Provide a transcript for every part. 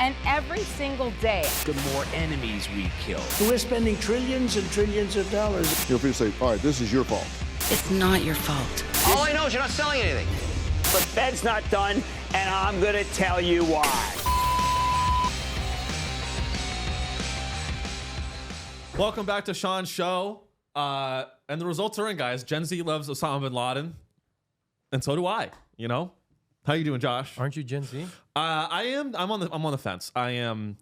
And every single day, the more enemies we kill. We're spending trillions and trillions of dollars. Feel free to say, all right, this is your fault. It's not your fault. All I know is you're not selling anything. The Fed's not done, and I'm going to tell you why. Welcome back to Sean's show. And the results are in, guys. Gen Z loves Osama bin Laden. And so do I, you know? How you doing, Josh? Aren't you Gen Z? I am. I'm on the fence. I'm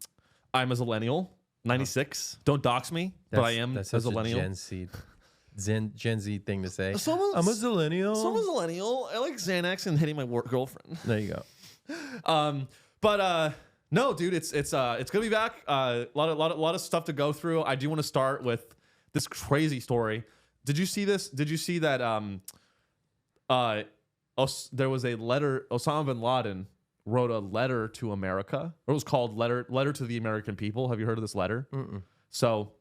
a millennial, 96. Don't dox me, but I am that's a millennial. Gen Z thing to say. I'm a millennial. Someone's a millennial. I like Xanax and hitting my girlfriend. There you go. No, dude, it's gonna be back. A lot of stuff to go through. I do want to start with this crazy story. Did you see this? Did you see that? There was a letter. Osama bin Laden wrote a letter to America. It was called letter to the American people. Have you heard of this letter? Mm-mm. So,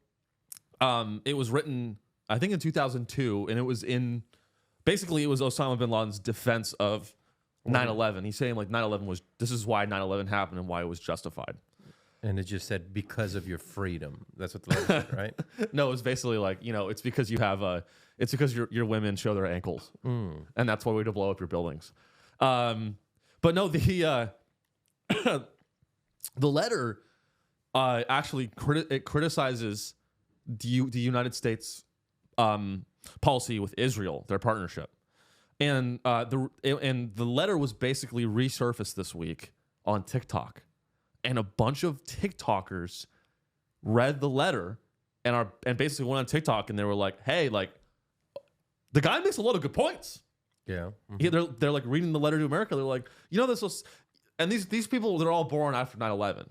it was written, I think, in 2002, and it was basically it was Osama bin Laden's defense of 9/11. He's saying like 9/11 this is why 9/11 happened and why it was justified. And it just said because of your freedom. That's what the letter said, right? No, it was basically like, it's because you have it's because your women show their ankles, and that's why we to blow up your buildings. But no, the the letter actually it criticizes the United States policy with Israel, their partnership, and the letter was basically resurfaced this week on TikTok, and a bunch of TikTokers read the letter and basically went on TikTok and they were like, hey, like, the guy makes a lot of good points. Yeah. Mm-hmm. They're like reading the letter to America. They're like, this was, and these people, they're all born after 9/11.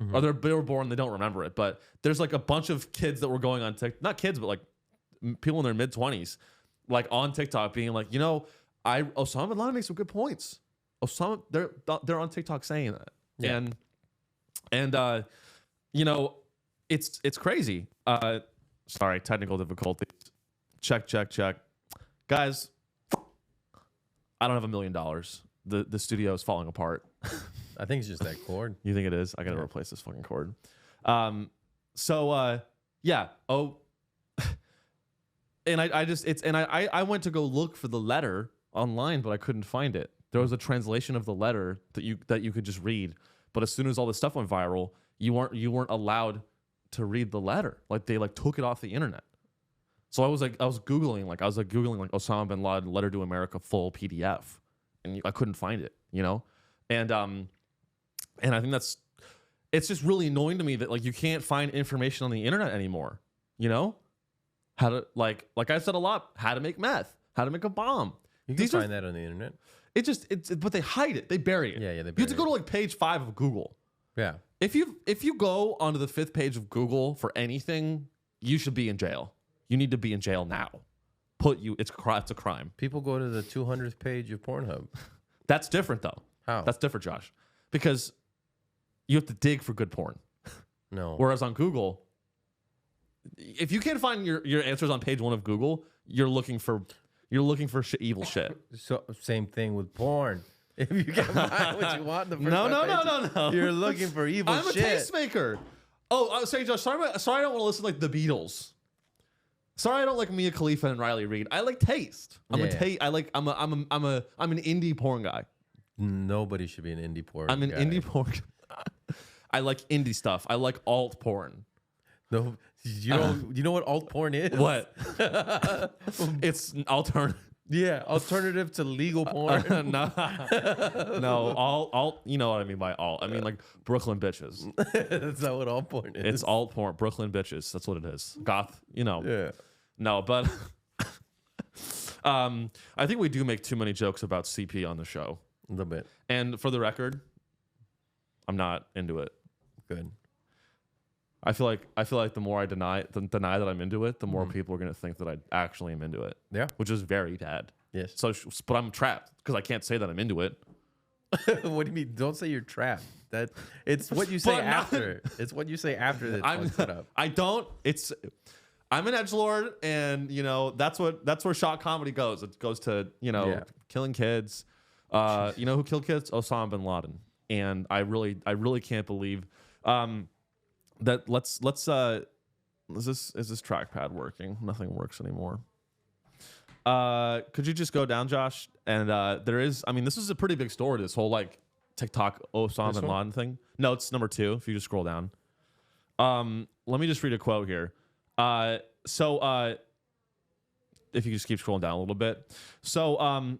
Mm-hmm. Or they were born, they don't remember it. But there's like a bunch of kids that were going on TikTok, not kids, but like people in their mid-20s, like on TikTok being like, Osama bin Laden makes some good points. They're on TikTok saying that. Yeah. And it's crazy. Sorry, technical difficulties. Check. Guys, I don't have $1 million. The studio is falling apart. I think it's just that cord. You think it is? I got to replace this fucking cord. Yeah. Oh, and I went to go look for the letter online, but I couldn't find it. There was a translation of the letter that you could just read, but as soon as all this stuff went viral, you weren't allowed to read the letter. Like they took it off the internet. So I was googling Osama bin Laden letter to America full PDF, and I couldn't find it. And I think it's just really annoying to me that you can't find information on the internet anymore. How to like I've said a lot, how to make meth, how to make a bomb. You can find that on the internet. But they hide it. They bury it. Yeah, you have to go to page 5 of Google. Yeah. If you go onto the 5th page of Google for anything, you should be in jail. You need to be in jail now. It's a crime. People go to the 200th page of Pornhub. That's different though. How? That's different, Josh. Because you have to dig for good porn. No. Whereas on Google, if you can't find your answers on page 1 of Google, you're looking for evil shit. So same thing with porn. If you can find what you want, no. You're looking for evil shit. I'm a tastemaker. Oh, I was saying, Josh, sorry, I don't want to listen to the Beatles. Sorry, I don't like Mia Khalifa and Riley Reid. I like taste. I'm an indie porn guy. Nobody should be an indie porn. I'm an indie porn. I like indie stuff. I like alt porn. No, you know what alt porn is? What? It's alternative. Yeah, alternative to legal porn. No, alt. You know what I mean by alt. I mean like Brooklyn bitches. That's not what alt porn is. It's alt porn. Brooklyn bitches. That's what it is. Goth. Yeah. No, but I think we do make too many jokes about CP on the show. A little bit. And for the record, I'm not into it. Good. I feel like the more I deny that I'm into it, the more people are going to think that I actually am into it. Yeah. Which is very bad. Yes. So, but I'm trapped because I can't say that I'm into it. What do you mean? Don't say you're trapped. It's what you say after. It's what you say after that fucks it up. I don't. I'm an edgelord, and that's where shock comedy goes. It goes to killing kids. You know who killed kids? Osama bin Laden. and I really can't believe that. Is this trackpad working? Nothing works anymore. Could you just go down, Josh? And this is a pretty big story. This whole like TikTok Osama bin Laden thing. No, it's number 2. If you just scroll down. Let me just read a quote here. If you just keep scrolling down a little bit. So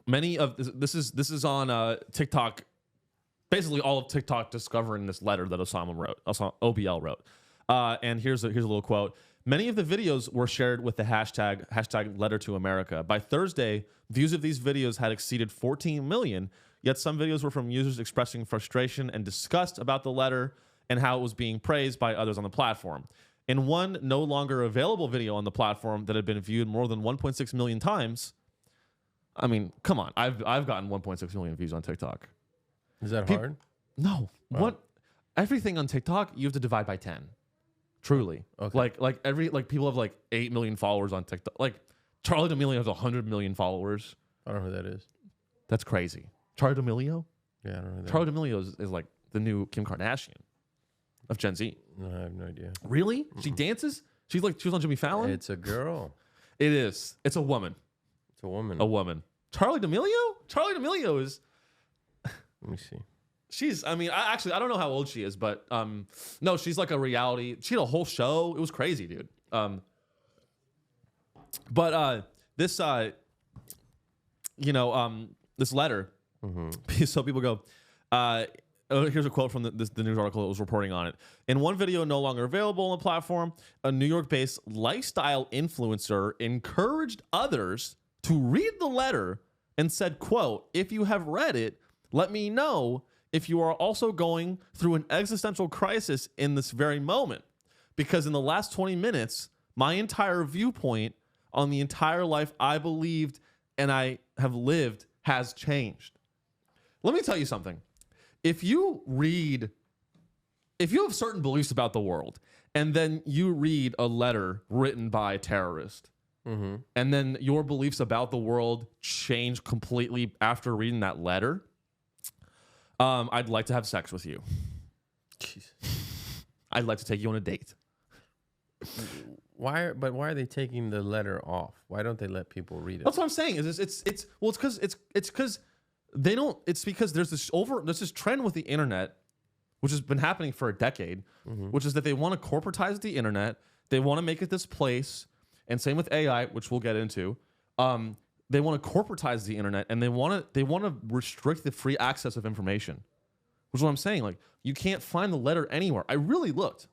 many of this is on TikTok. Basically, all of TikTok discovering this letter that OBL wrote. And here's a little quote. Many of the videos were shared with the hashtag letter to America. By Thursday, views of these videos had exceeded 14 million, yet some videos were from users expressing frustration and disgust about the letter and how it was being praised by others on the platform. In one no longer available video on the platform that had been viewed more than 1.6 million times, I mean, come on, I've gotten 1.6 million views on TikTok. Is that hard? No. Wow. What? Everything on TikTok, you have to divide by 10. Truly. Okay. Like people have like 8 million followers on TikTok. Like Charli D'Amelio has 100 million followers. I don't know who that is. That's crazy. Charli D'Amelio? Yeah, I don't know who that Charli D'Amelio is like the new Kim Kardashian of Gen Z. No, I have no idea. Really? She dances? She was on Jimmy Fallon? It's a girl. It is. It's a woman. It's a woman. A woman. Charli D'Amelio? Charli D'Amelio is... Let me see. I don't know how old she is, but no, she's like a reality. She had a whole show. It was crazy, dude. This letter. Mm-hmm. So people go. Here's a quote from the news article that was reporting on it. In one video no longer available on the platform, a New York-based lifestyle influencer encouraged others to read the letter and said, quote, "If you have read it, let me know if you are also going through an existential crisis in this very moment. Because in the last 20 minutes, my entire viewpoint on the entire life I believed and I have lived has changed." Let me tell you something. If you have certain beliefs about the world, and then you read a letter written by a terrorist, mm-hmm. and then your beliefs about the world change completely after reading that letter, I'd like to have sex with you. Jeez. I'd like to take you on a date. Why are they taking the letter off? Why don't they let people read it? That's what I'm saying. It's because they don't. It's because there's this trend with the internet, which has been happening for a decade, mm-hmm. which is that they want to corporatize the internet. They want to make it this place, and same with AI, which we'll get into. They want to corporatize the internet, and they want to restrict the free access of information, which is what I'm saying. Like, you can't find the letter anywhere. I really looked.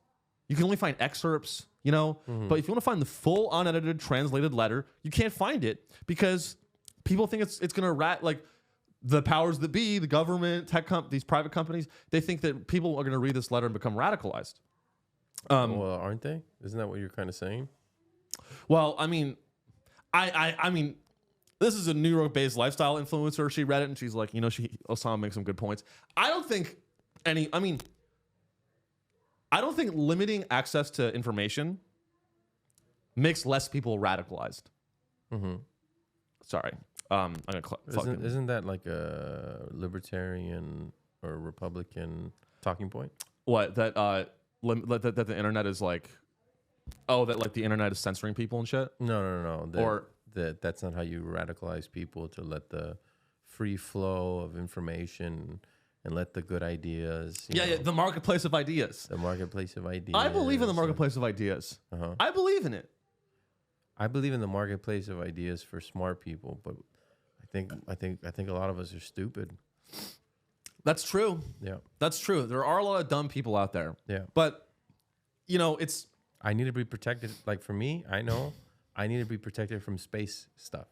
You can only find excerpts, mm-hmm. but if you want to find the full unedited translated letter, you can't find it because people think it's going to like the powers that be, the government, these private companies. They think that people are going to read this letter and become radicalized. Well, aren't they? Isn't that what you're kind of saying? Well, I mean, this is a New York-based lifestyle influencer. She read it and she's like, Osama makes some good points. I don't think limiting access to information makes less people radicalized. Mm-hmm. Sorry. I'm gonna isn't that like a libertarian or Republican talking point? What? That the internet is like, that like the internet is censoring people and shit? No. That's not how you radicalize people, to let the free flow of information and let the good ideas. Yeah, the marketplace of ideas. The marketplace of ideas. I believe in the marketplace of ideas. Uh-huh. I believe in it. I believe in the marketplace of ideas for smart people, but I think a lot of us are stupid. That's true. Yeah. That's true. There are a lot of dumb people out there. Yeah. But it's I need to be protected. Like for me, I know I need to be protected from space stuff.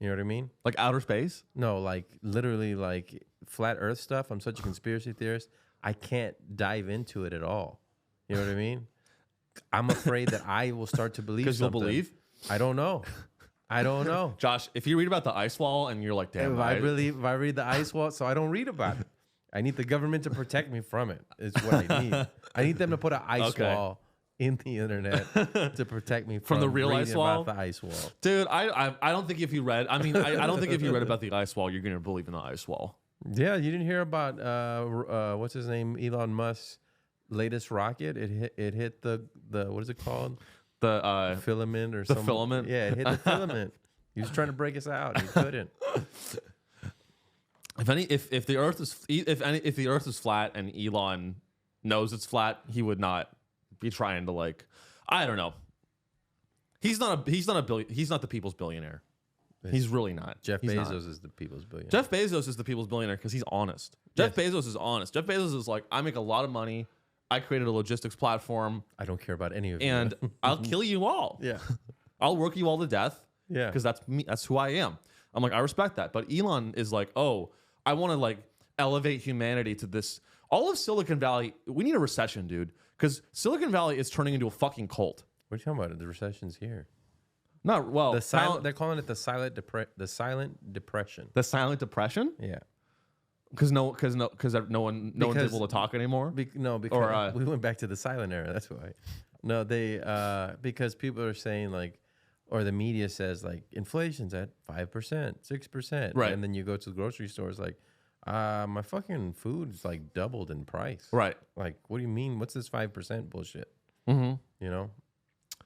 You know what I mean? Like outer space? No, like literally like flat earth stuff. I'm such a conspiracy theorist. I can't dive into it at all. You know what I mean? I'm afraid that I will start to believe something. Because you'll believe? I don't know. Josh, if you read about the ice wall and you're like, damn, if I read the ice wall, so I don't read about it. I need the government to protect me from it. Is what I need. I need them to put an ice wall in the internet to protect me from the real ice wall. About the ice wall, dude. I don't think if you read, I don't think if you read about the ice wall, you're gonna believe in the ice wall. Yeah, you didn't hear about what's his name, Elon Musk's latest rocket? It hit the what is it called? The Filament or the something. filament? Yeah, it hit the filament. He was trying to break us out. He couldn't. If the Earth is flat and Elon knows it's flat, he would not be trying to like. I don't know. He's not the people's billionaire. He's really not. Jeff He's Bezos not. is the people's billionaire. Jeff Bezos is the people's billionaire because he's honest. Jeff Bezos is honest. Jeff Bezos is like, I make a lot of money. I created a logistics platform. I don't care about any of And you. I'll kill you all. Yeah. I'll work you all to death. Yeah. Because that's me. That's who I am. I'm like, I respect that. But Elon is like, oh, I want to like elevate humanity to this. All of Silicon Valley, we need a recession, dude. Because Silicon Valley is turning into a fucking cult. What are you talking about? The recession's here. Not well. They're calling it the silent depression. The silent depression. Yeah. Because no one's able to talk anymore. Because we went back to the silent era. That's why. No, they because people are saying like, or the media says like inflation's at 5%, 6%, right? And then you go to the grocery store, it's like, my fucking food's like doubled in price, right? Like, what do you mean? What's this 5% bullshit? Mm-hmm. You know.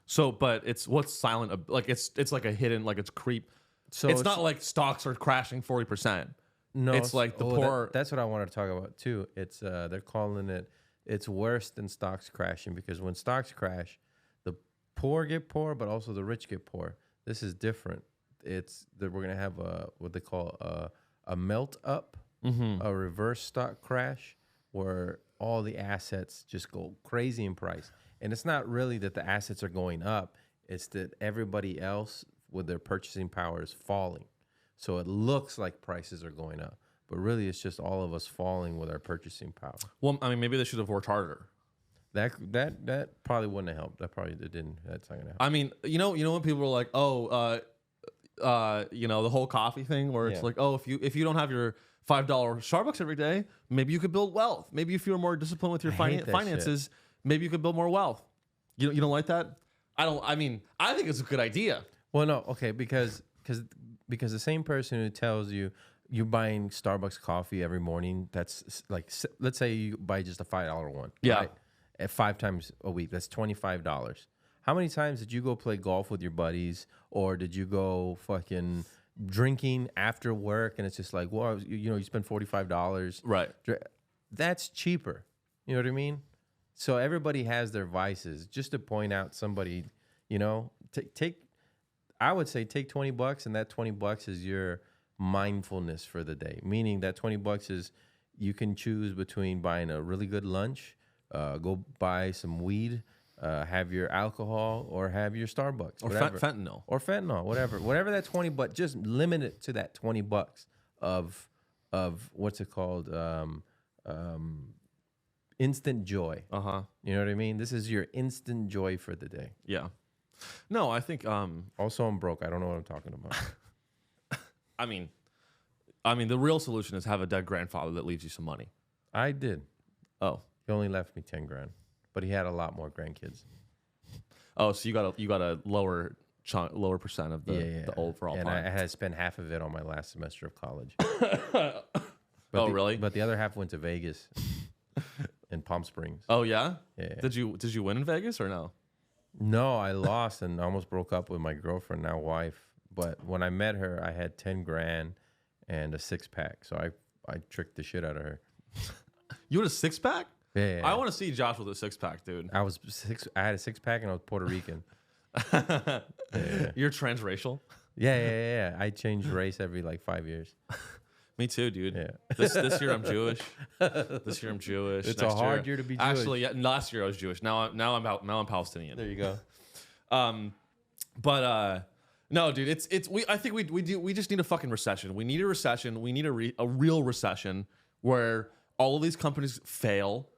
So, but it's what's silent? Like it's like a hidden, like it's creep. So it's not like stocks are crashing 40%. No, it's like the poor. That's what I wanted to talk about too. It's they're calling it. It's worse than stocks crashing because when stocks crash, the poor get poor, but also the rich get poor. This is different. It's that we're gonna have what they call a melt up, a reverse stock crash, where all the assets just go crazy in price. And it's not really that the assets are going up. It's that everybody else with their purchasing power is falling. So it looks like prices are going up, but really it's just all of us falling with our purchasing power. Well, I mean, maybe they should have worked harder. That probably wouldn't have helped. That's not gonna happen. I mean, you know when people are like, oh, the whole coffee thing where it's like, oh, if you don't have your $5 Starbucks every day, maybe you could build wealth. Maybe if you were more disciplined with your finances, maybe you could build more wealth. You don't like that? I mean, I think it's a good idea. Well, no, okay, because the same person who tells you you're buying Starbucks coffee every morning, that's like, let's say you buy just a $5 one, right? At 5 times a week, that's $25. How many times did you go play golf with your buddies, or did you go fucking drinking after work? And it's just like, well, you spend $45, right? That's cheaper. You know what I mean? So everybody has their vices. Just to point out somebody, I would say take $20, and that $20 is your mindfulness for the day. Meaning that $20 is you can choose between buying a really good lunch, go buy some weed, have your alcohol, or have your Starbucks, or fentanyl, whatever that $20. Just limit it to that $20 of what's it called? Instant joy. You know what I mean? This is your instant joy for the day. Yeah. No, I think. Also, I'm broke. I don't know what I'm talking about. I mean, the real solution is have a dead grandfather that leaves you some money. I did. Oh, he only left me $10,000, but he had a lot more grandkids. Oh, so you got a lower percent of the overall. And pie. I had to spend half of it on my last semester of college. Really? But the other half went to Vegas and Palm Springs. Oh yeah? Yeah. Did you win in Vegas or no? No, I lost and almost broke up with my girlfriend, now wife. But when I met her, I had $10,000 and a 6-pack. So I tricked the shit out of her. You had a 6-pack? Yeah. I want to see Josh with a 6-pack, dude. I had a 6-pack and I was Puerto Rican. You're transracial? Yeah. I changed race every like 5 years. Me too, dude. Yeah. This year I'm Jewish. It's a hard year to be Jewish. Actually, yeah, last year I was Jewish. Now I'm Palestinian. There you go. But no, dude, I think we just need a fucking recession. We need a recession. We need a real recession where all of these companies fail.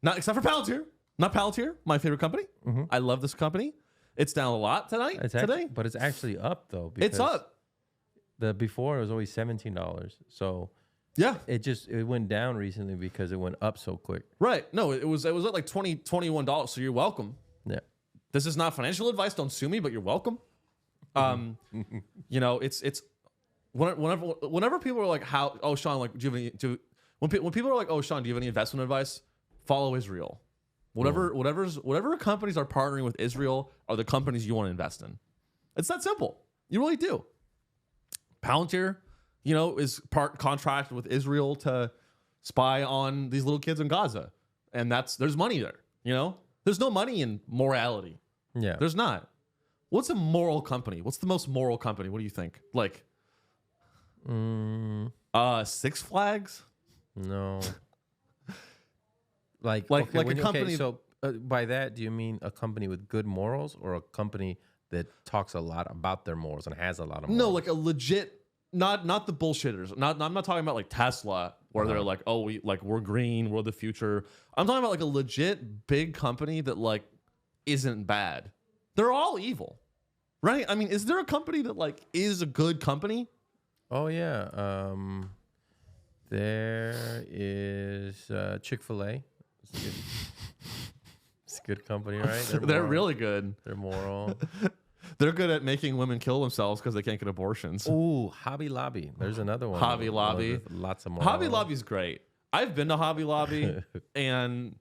Not except for Palantir. Not Palantir, my favorite company. Mm-hmm. I love this company. It's down a lot today. But it's actually up though. It's up. Before it was always $17. So yeah, it went down recently because it went up so quick. Right. No, it was at like $21. So you're welcome. Yeah. This is not financial advice. Don't sue me, but you're welcome. It's whenever people are like, how, oh, Sean, like, do you have any, when people are like, oh, Sean, do you have any investment advice? Follow Israel. Whatever companies are partnering with Israel are the companies you want to invest in. It's that simple. You really do. Palantir, is contracted with Israel to spy on these little kids in Gaza. And there's money there, There's no money in morality. Yeah. There's not. What's a moral company? What's the most moral company? What do you think? Like, Six Flags? No. Like a company. So by that, do you mean a company with good morals or a company that talks a lot about their morals and has a lot of morals? No, like a legit, not the bullshitters. I'm not talking about like Tesla, where they're like, oh, we're green, we're the future. I'm talking about like a legit big company that like isn't bad. They're all evil, right? I mean, is there a company that like is a good company? Oh yeah, there is Chick-fil-A. It's a good company, right? They're really good. They're moral. They're good at making women kill themselves because they can't get abortions. Ooh, Hobby Lobby. There's another one. Hobby Lobby. Lots of moral. Hobby Lobby's great. I've been to Hobby Lobby, and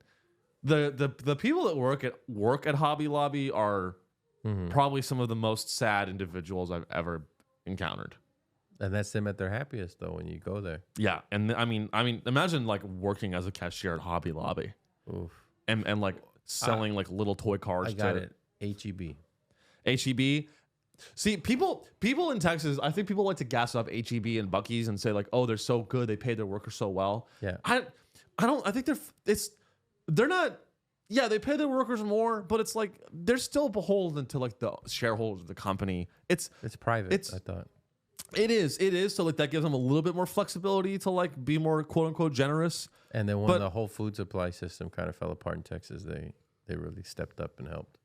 the people that work at Hobby Lobby are probably some of the most sad individuals I've ever encountered. And that's them at their happiest though when you go there. Yeah, and I mean, imagine like working as a cashier at Hobby Lobby, Oof. and like selling like little toy cars. I got it. HEB. HEB. See, people in Texas, I think people like to gas up HEB and Buc-ee's and say like, oh, they're so good, they pay their workers so well. Yeah. I think they're not. Yeah, they pay their workers more, but it's like they're still beholden to like the shareholders of the company. It's private. I thought. It is. So like that gives them a little bit more flexibility to like be more quote unquote generous. And then when the whole food supply system kind of fell apart in Texas, they really stepped up and helped.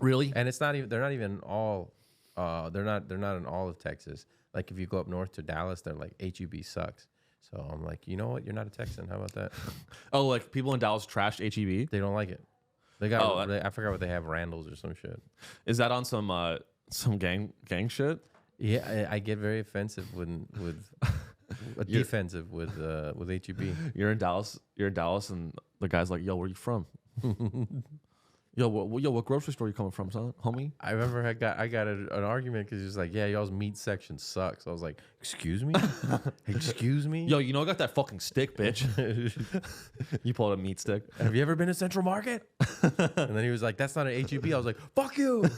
Really? And it's not even they're not even all they're not in all of Texas. Like if you go up north to Dallas, they're like HEB sucks. So I'm like, you know what? You're not a Texan. How about that? Oh, like people in Dallas trashed HEB? They don't like it. They got I forgot what they have, Randall's or some shit. Is that on some gang shit? Yeah, I get very offensive defensive with HEB. You're in Dallas, and the guy's like, "Yo, where you from?" Yo, what grocery store you coming from, son, homie? I remember I got an argument because he was like, "Yeah, y'all's meat section sucks." I was like, "Excuse me, excuse me." Yo, I got that fucking stick, bitch. You pulled a meat stick. Have you ever been to Central Market? And then he was like, "That's not an HEB." I was like, "Fuck you."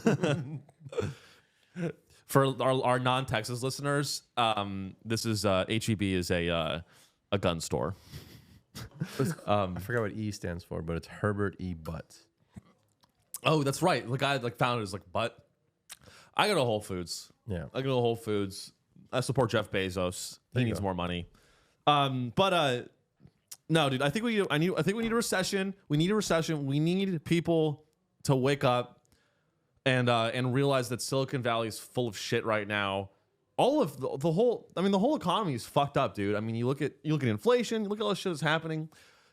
For our non-Texas listeners, this is HEB is a gun store. I forgot what E stands for, but it's Herbert E. Butts. Oh, that's right. The guy like founded is like Butt. I go to Whole Foods. Yeah, I go to Whole Foods. I support Jeff Bezos. He needs more money. But no, dude. I think we need a recession. We need a recession. We need people to wake up and realize that Silicon Valley is full of shit right now. All of the whole economy is fucked up, dude. I mean, you look at inflation, you look at all the shit that's happening.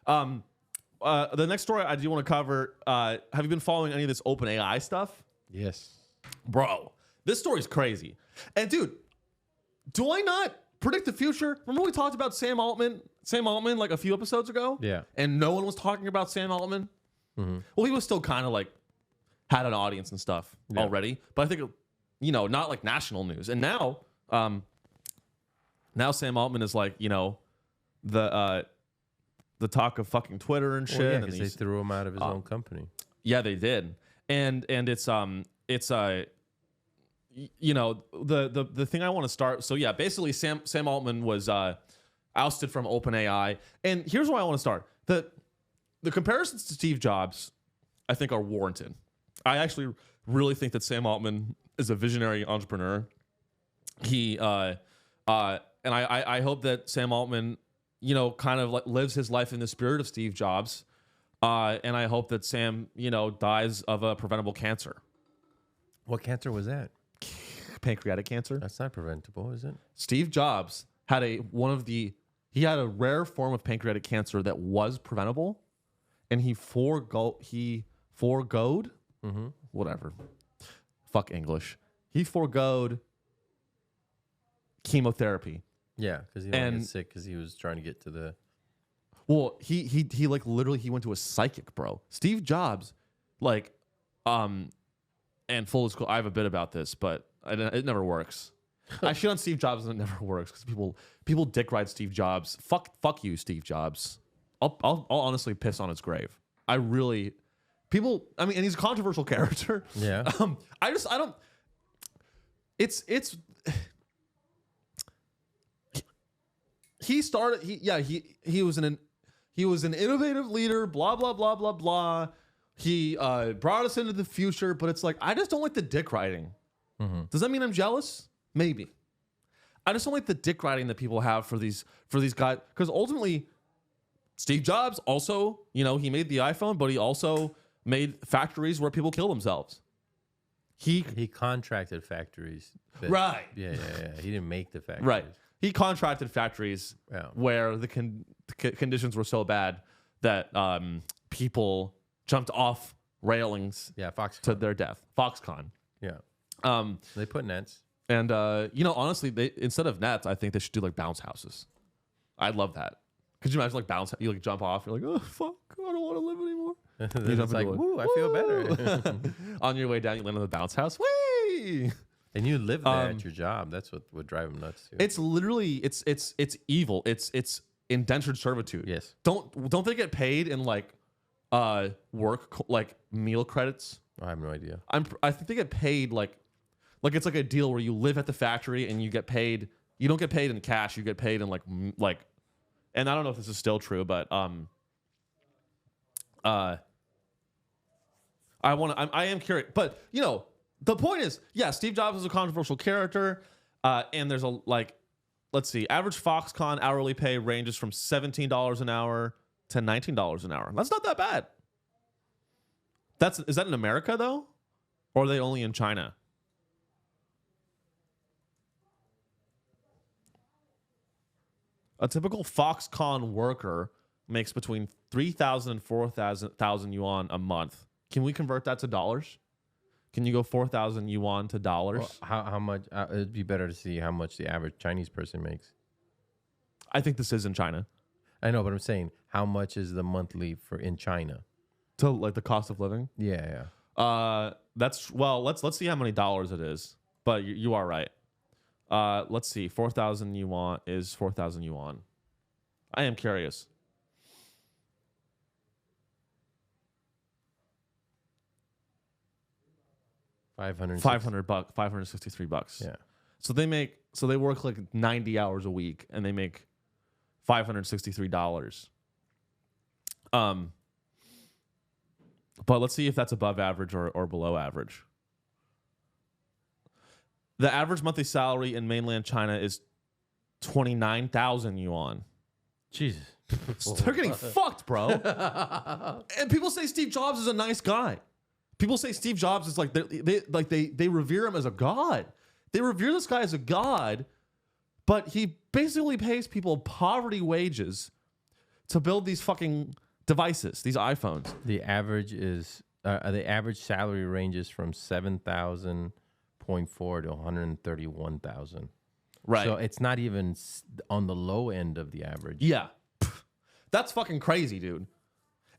The next story I do want to cover, have you been following any of this OpenAI stuff? Yes. Bro, this story's crazy. And dude, do I not predict the future? Remember we talked about Sam Altman like a few episodes ago? Yeah. And no one was talking about Sam Altman? Mm-hmm. Well, he was still kind of like had an audience and stuff already, but I think not like national news. And now Sam Altman is like the talk of fucking Twitter and shit. Well, yeah, and they threw him out of his own company. Yeah, they did. And it's the thing I want to start. So yeah, basically Sam Altman was ousted from OpenAI, and here's why I want to start. The comparisons to Steve Jobs, I think, are warranted. I actually really think that Sam Altman is a visionary entrepreneur. He and I hope that Sam Altman, kind of like lives his life in the spirit of Steve Jobs. And I hope that Sam, dies of a preventable cancer. What cancer was that? Pancreatic cancer. That's not preventable, is it? Steve Jobs had a rare form of pancreatic cancer that was preventable, and he foregoed whatever. Fuck English. He foregoed chemotherapy. Yeah, because he And- got sick because he was trying to get to the. Well, he like literally he went to a psychic, bro. Steve Jobs, like, and full disclosure, I have a bit about this, but it never works. I shit on Steve Jobs and it never works because people dick ride Steve Jobs. Fuck you, Steve Jobs. I'll honestly piss on his grave. I really, people. I mean, and he's a controversial character. Yeah. I don't. It's. He started. He was an innovative leader. Blah blah blah blah blah. He brought us into the future, but it's like I just don't like the dick riding. Does that mean I'm jealous? Maybe. I just don't like the dick riding that people have for these guys, because ultimately, Steve Jobs also, he made the iPhone, but he also made factories where people kill themselves. He contracted factories. Right. Yeah. He didn't make the factories. Right. He contracted factories where the conditions were so bad that people jumped off railings Foxconn. to their death. Foxconn. Yeah. They put nets. And honestly, they instead of nets, I think they should do like bounce houses. I'd love that. Could you imagine like bounce? You like jump off. You're like, oh fuck, I don't want to live anymore. Then it's like, woo, I feel better. On your way down, you land on the bounce house. Whee! And you live there at your job. That's what would drive them nuts too. It's literally it's evil. It's indentured servitude. Yes. Don't they get paid in like work like meal credits? I have no idea. I think they get paid like it's like a deal where you live at the factory and you get paid. You don't get paid in cash. You get paid in like, and I don't know if this is still true, but I am curious. But the point is, Steve Jobs is a controversial character, and there's let's see, average Foxconn hourly pay ranges from $17 an hour to $19 an hour. That's not that bad. Is that in America though, or are they only in China? A typical Foxconn worker makes between 3,000 and 4,000 yuan a month. Can we convert that to dollars? Can you go 4,000 yuan to dollars? Well, how much? It'd be better to see how much the average Chinese person makes. I think this is in China. I know, but I'm saying how much is the monthly for in China? To like the cost of living? Yeah. Let's see how many dollars it is. But you are right. Let's see. 4,000 yuan is 4,000 yuan. I am curious. $563. Yeah. So they work like 90 hours a week and they make $563. But let's see if that's above average or below average. The average monthly salary in mainland China is 29,000 yuan. Jesus. They're getting fucked, bro. And people say Steve Jobs is a nice guy. People say Steve Jobs is like they revere him as a god. They revere this guy as a god, but he basically pays people poverty wages to build these fucking devices, these iPhones. The average salary ranges from 7,000.4 to 131,000. Right. So it's not even on the low end of the average. Yeah. That's fucking crazy, dude.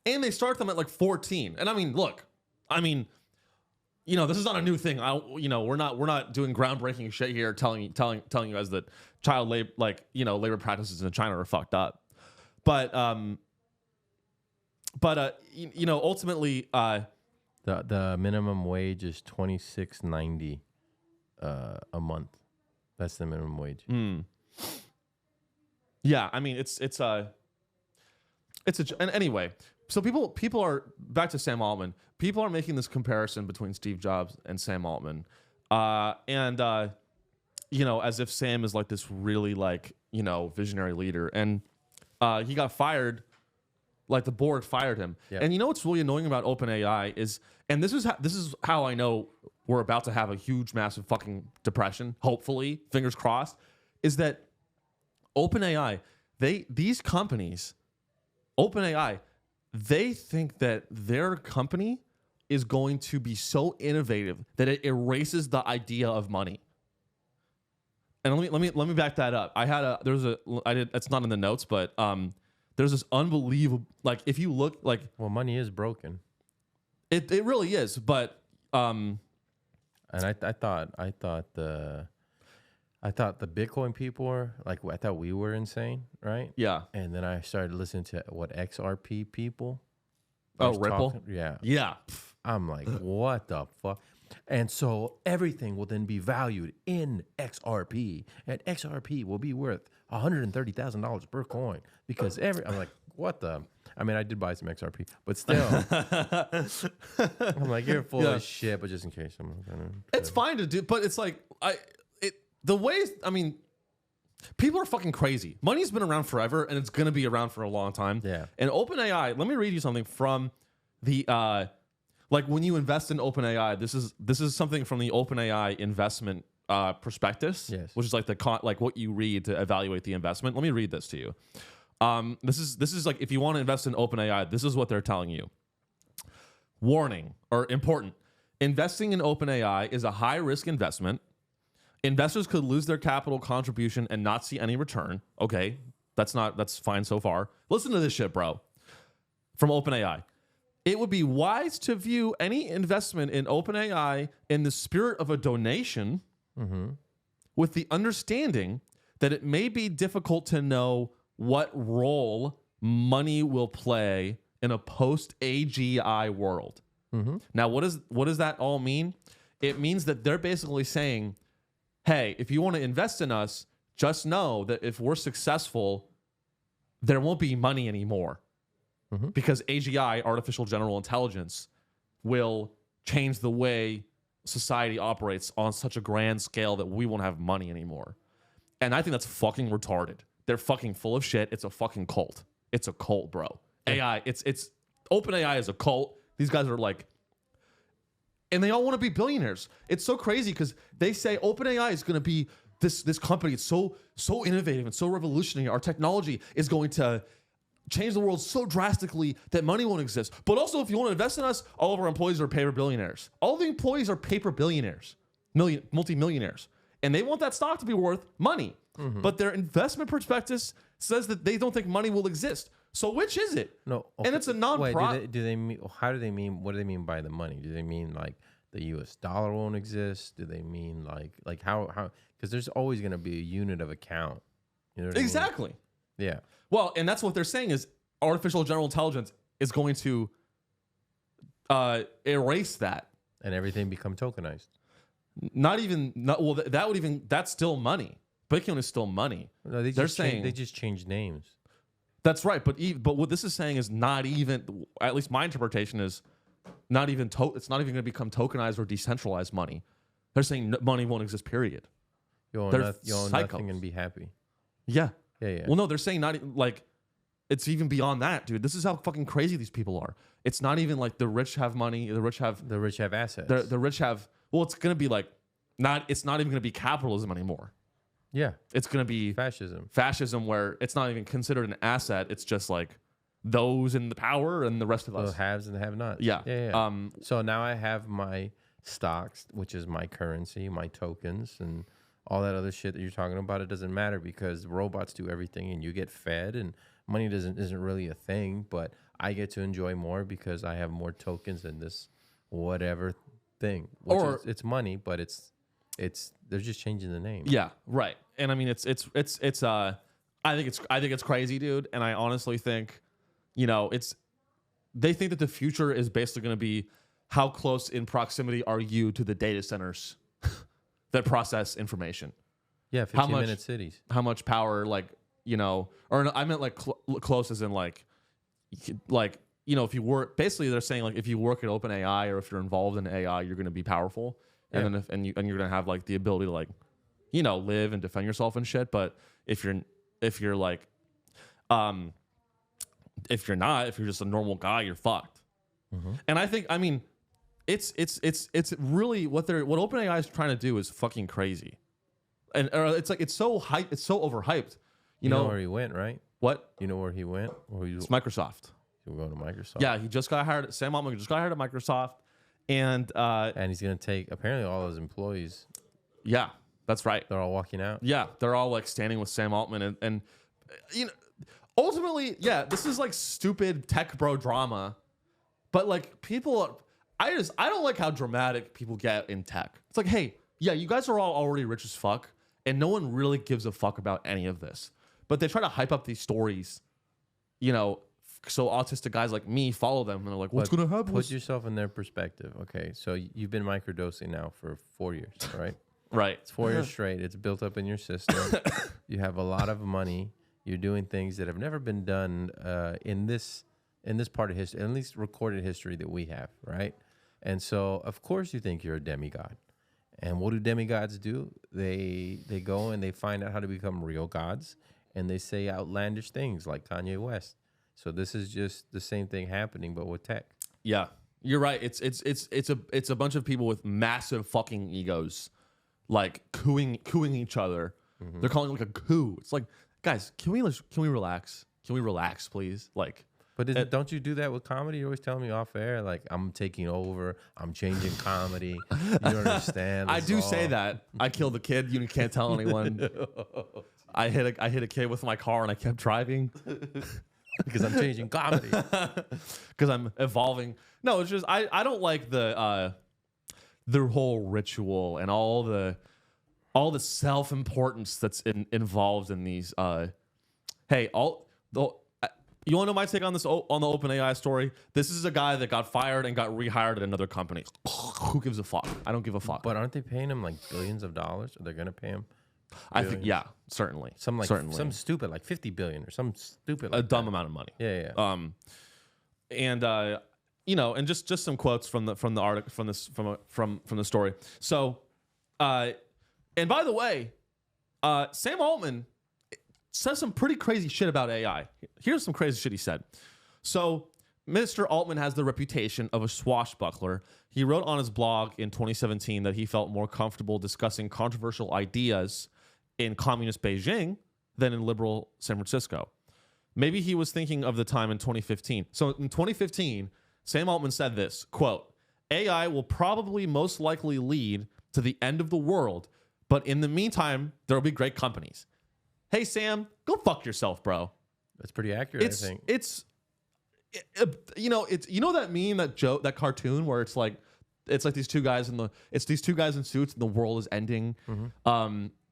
And they start them at like 14. And I mean, look, this is not a new thing. We're not doing groundbreaking shit here telling you guys that child labor, labor practices in China are fucked up. But ultimately, the minimum wage is $26.90 a month. That's the minimum wage. Yeah, I mean and anyway. So people are back to Sam Altman. People are making this comparison between Steve Jobs and Sam Altman, as if Sam is like this really visionary leader, and he got fired. Like the board fired him. Yep. And what's really annoying about OpenAI is, and this is how I know we're about to have a huge, massive fucking depression. Hopefully, fingers crossed, is that OpenAI, these companies, OpenAI, they think that their company is going to be so innovative that it erases the idea of money. And let me back that up. It's not in the notes, but there's this unbelievable, like, if you look, like, well, money is broken. It really is, but and I thought the Bitcoin people were like, I thought we were insane, right? yeah. And then I started listening to what XRP people. Oh, was Ripple? talking- yeah. Yeah. I'm like, what the fuck? And so everything will then be valued in XRP, and XRP will be worth $130,000 per coin because I'm like, what the? I mean, I did buy some XRP, but still, I'm like, you're full of shit. But just in case, It's fine to do, but it's like the ways. I mean, people are fucking crazy. Money's been around forever, and it's gonna be around for a long time. Yeah. And OpenAI. Let me read you something from the like when you invest in OpenAI. This is something from the OpenAI investment prospectus. Yes. Which is like like what you read to evaluate the investment. Let me read this to you. This is like if you want to invest in OpenAI, this is what they're telling you. Warning, or important. Investing in OpenAI is a high-risk investment. Investors could lose their capital contribution and not see any return. Okay, that's fine so far. Listen to this shit, bro. From OpenAI. It would be wise to view any investment in OpenAI in the spirit of a donation, with the understanding that it may be difficult to know what role money will play in a post-AGI world. Now, what does that all mean? It means that they're basically saying, hey, if you want to invest in us, just know that if we're successful, there won't be money anymore. Because AGI, artificial general intelligence, will change the way society operates on such a grand scale that we won't have money anymore. And I think that's fucking retarded. They're fucking full of shit. It's a fucking cult. It's a cult, bro. AI, it's OpenAI is a cult. These guys are like, and they all want to be billionaires. It's so crazy because they say OpenAI is going to be this company. It's so innovative and so revolutionary. Our technology is going to change the world so drastically that money won't exist. But also, if you want to invest in us, all of our employees are paper billionaires. All the employees are paper billionaires, multimillionaires. And they want that stock to be worth money. But their investment prospectus says that they don't think money will exist. So which is it? No, and it's a non-profit. Wait, do they mean? How do they mean? What do they mean by the money? Do they mean like the U.S. dollar won't exist? Do they mean like how? Because there's always going to be a unit of account. You know what Exactly. I mean? Yeah. Well, and that's what they're saying is artificial general intelligence is going to erase that. And everything become tokenized. That's still money. Bitcoin is still money. No, they're saying they just changed names. That's right, but what this is saying is not even, at least my interpretation is not even it's not even going to become tokenized or decentralized money. They're saying money won't exist. Period. You own nothing and be happy. Yeah. Yeah. Well, no, they're saying not like it's even beyond that, dude. This is how fucking crazy these people are. It's not even like the rich have money. The rich have assets. The rich have. Well, it's going to be like it's not even going to be capitalism anymore. Yeah. It's going to be fascism where it's not even considered an asset. It's just like those in the power and the rest of us. The haves and the have-nots. Yeah. So now I have my stocks, which is my currency, my tokens, and all that other shit that you're talking about. It doesn't matter because robots do everything and you get fed and money isn't really a thing, but I get to enjoy more because I have more tokens than this whatever thing. It's money, but they're just changing the name. Yeah, right. And I mean, I think it's crazy, dude. And I honestly think, they think that the future is basically going to be how close in proximity are you to the data centers that process information? Yeah, 15-minute cities. How much power, or no, I meant close as in if you work. Basically, they're saying if you work at OpenAI or if you're involved in AI, you're going to be powerful. And then you're gonna have the ability to live and defend yourself and shit. But if you're not, if you're just a normal guy, you're fucked. And I think it's really what OpenAI is trying to do is fucking crazy. And it's so hyped, it's so overhyped. You know where he went, right? What? You know where he went? It's Microsoft. He'll go to Microsoft. Yeah, he just got hired. Sam Altman just got hired at Microsoft. And he's gonna take apparently all his employees. Yeah. That's right. They're all walking out. Yeah, they're all like standing with Sam Altman, and you know, ultimately, yeah, this is like stupid tech bro drama, but like people, I don't like how dramatic people get in tech. It's like, hey, yeah, you guys are all already rich as fuck, and no one really gives a fuck about any of this, but they try to hype up these stories, you know, so autistic guys like me follow them, and they're like, what's gonna happen? Put yourself in their perspective. Okay, so you've been microdosing now for 4 years, right? Right. It's 4 years straight. It's built up in your system. You have a lot of money. You're doing things that have never been done in this part of history, at least recorded history that we have, right? And so, of course, you think you're a demigod. And what do demigods do? They go and they find out how to become real gods, and they say outlandish things like Kanye West. So this is just the same thing happening, but with tech. Yeah, you're right. It's a bunch of people with massive fucking egos, like cooing each other. They're calling it like a coup. It's like, guys, can we relax? Can we relax, please? Like, but don't you do that with comedy? You're always telling me off air, like, I'm taking over. I'm changing comedy. You don't understand. I do say that. I killed a kid. You can't tell anyone. I hit a kid with my car and I kept driving. Because I'm changing comedy. Because I'm evolving. No, it's just I don't like the whole ritual and all the self-importance that's involved in these. Hey, you want to know my take on this on the OpenAI story? This is a guy that got fired and got rehired at another company. Who gives a fuck? I don't give a fuck. But aren't they paying him like billions of dollars? Or they're gonna pay him? I think, yeah, certainly. Some stupid like 50 billion or some stupid like a dumb amount of money. Yeah. And you know, and just some quotes from the article from the story. So, and by the way, Sam Altman says some pretty crazy shit about AI. Here's some crazy shit he said. So, Mr. Altman has the reputation of a swashbuckler. He wrote on his blog in 2017 that he felt more comfortable discussing controversial ideas in communist Beijing than in liberal San Francisco. Maybe he was thinking of the time in 2015. So in 2015, Sam Altman said this, quote, AI will probably most likely lead to the end of the world, but in the meantime, there will be great companies. Hey, Sam, go fuck yourself, bro. That's pretty accurate, I think. You know that meme, that cartoon where it's like these two guys in suits and the world is ending.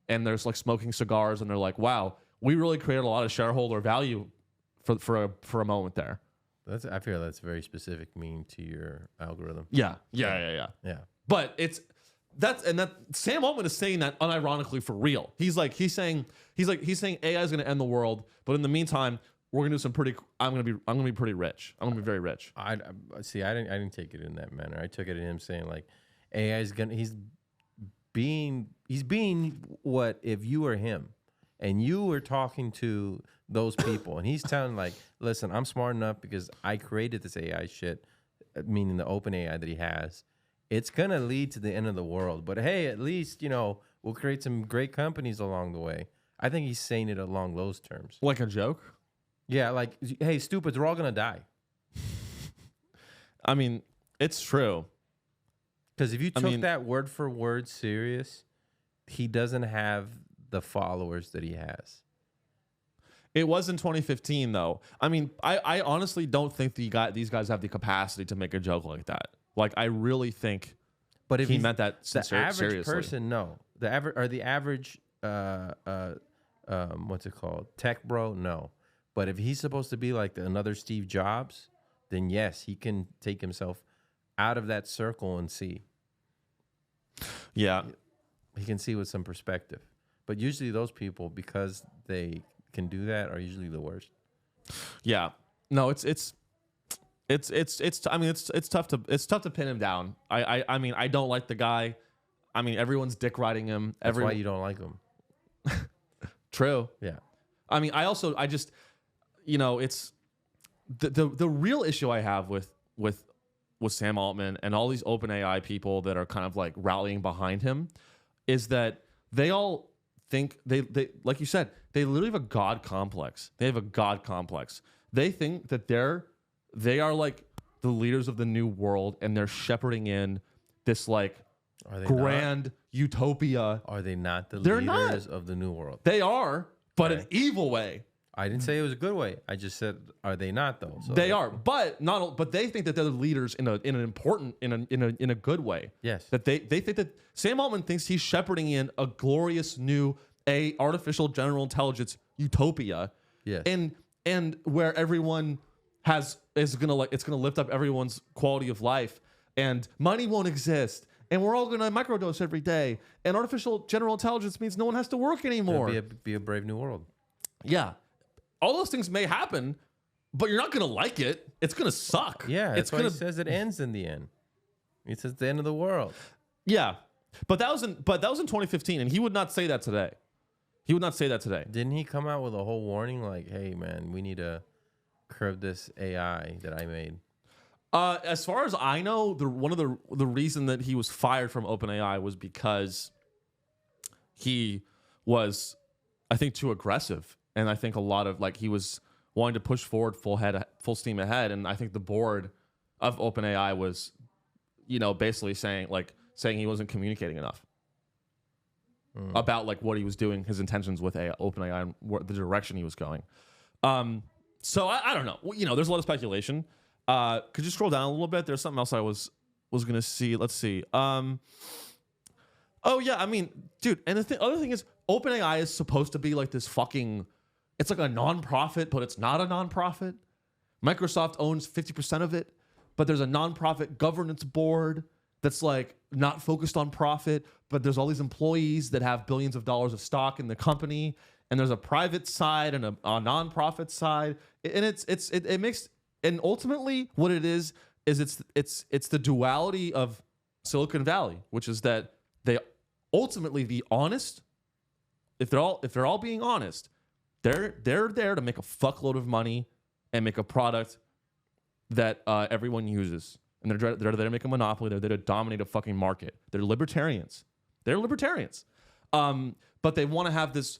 And there's like smoking cigars and they're like, wow, we really created a lot of shareholder value for a moment there. I feel that's a very specific meme to your algorithm. Yeah. But that Sam Altman is saying that unironically for real. He's saying AI is going to end the world, but in the meantime, we're gonna do some pretty. I'm gonna be pretty rich. I'm gonna be very rich. I didn't take it in that manner. I took it in him saying like, AI is gonna. He's being what if you were him, and you were talking to those people, and he's telling like, listen, I'm smart enough because I created this AI shit, meaning the open AI that he has. It's gonna lead to the end of the world, but hey, at least we'll create some great companies along the way. I think he's saying it along those terms, like a joke. Yeah, like, hey, stupids, we're all gonna die. I mean, it's true. Because if you took that word for word serious, he doesn't have the followers that he has. It was in 2015, though. I mean, I honestly don't think these guys have the capacity to make a joke like that. Like, I really think but if he meant that the average seriously. Person, no. The average, what's it called? Tech bro, no. But if he's supposed to be like another Steve Jobs, then yes, he can take himself out of that circle and see. Yeah. He can see with some perspective. But usually those people, because they can do that, are usually the worst. Yeah. No, it's tough to pin him down. I mean, I don't like the guy. I mean, everyone's dick riding him. That's why you don't like him. True. Yeah. I mean, it's the real issue I have with Sam Altman and all these OpenAI people that are kind of like rallying behind him is that they all think they like you said, they literally have a God complex. They have a God complex. They think that they are like the leaders of the new world and they're shepherding in this like Are they grand utopia. Are they not the They're leaders not. of the new world? They are, but Okay. an evil way. I didn't say it was a good way. I just said, are they not though? So They are, but not. But they think that they're the leaders in a good way. Yes. That they think that Sam Altman thinks he's shepherding in a glorious new artificial general intelligence utopia. Yes. And where everyone it's gonna lift up everyone's quality of life, and money won't exist, and we're all gonna microdose every day, and artificial general intelligence means no one has to work anymore. Be a brave new world. Yeah. All those things may happen, but you're not gonna like it. It's gonna suck. Yeah, it's that's why he says it ends in the end. He says the end of the world. Yeah, but that was in 2015, and he would not say that today. He would not say that today. Didn't he come out with a whole warning like, "Hey, man, we need to curb this AI that I made"? As far as I know, one of the reason that he was fired from OpenAI was because he was, I think, too aggressive. And I think a lot of he was wanting to push forward full steam ahead. And I think the board of OpenAI was, basically saying he wasn't communicating enough about what he was doing, his intentions with OpenAI, and the direction he was going. So I don't know. There's a lot of speculation. Could you scroll down a little bit? There's something else I was gonna see. Let's see. Oh yeah, I mean, dude. And the other thing is, OpenAI is supposed to be this fucking. It's like a nonprofit, but it's not a nonprofit. Microsoft owns 50% of it, but there's a nonprofit governance board that's not focused on profit, but there's all these employees that have billions of dollars of stock in the company, and there's a private side and a nonprofit side, and it makes, and ultimately what it is it's the duality of Silicon Valley, which is that they ultimately be honest. If they're all being honest, they're there to make a fuckload of money and make a product that everyone uses. And they're there to make a monopoly. They're there to dominate a fucking market. They're libertarians. But they want to have this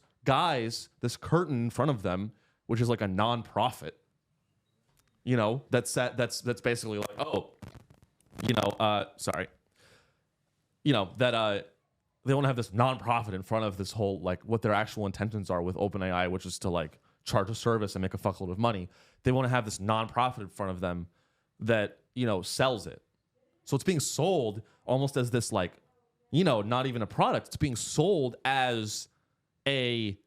curtain in front of them, which is like a nonprofit. That's basically they want to have this nonprofit in front of this whole what their actual intentions are with OpenAI, which is to charge a service and make a fuckload of money. They want to have this nonprofit in front of them that sells it. So it's being sold almost as this not even a product. It's being sold as a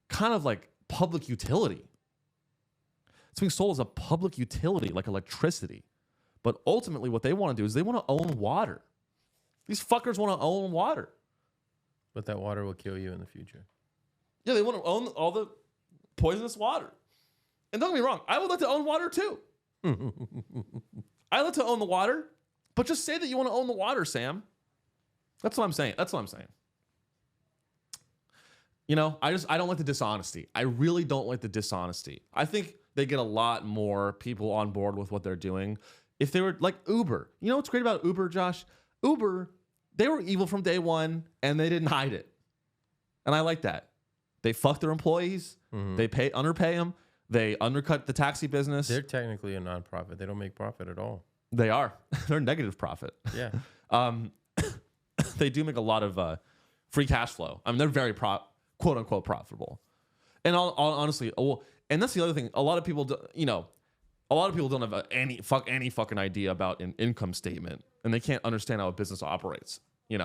kind of public utility. It's being sold as a public utility like electricity. But ultimately what they want to do is they want to own water. These fuckers want to own water. But that water will kill you in the future. Yeah, they want to own all the poisonous water. And don't get me wrong, I would like to own water too. I like to own the water, but just say that you want to own the water, Sam. That's what I'm saying. I don't like the dishonesty. I really don't like the dishonesty. I think they get a lot more people on board with what they're doing if they were like Uber. You know what's great about Uber, Josh? Uber, they were evil from day one, and they didn't hide it. And I like that. They fuck their employees. Mm-hmm. They underpay them. They undercut the taxi business. They're technically a nonprofit. They don't make profit at all. They are. They're negative profit. Yeah. They do make a lot of free cash flow. I mean, they're very quote unquote profitable. And honestly, and that's the other thing. A lot of people don't have any fucking idea about an income statement, and they can't understand how a business operates. They're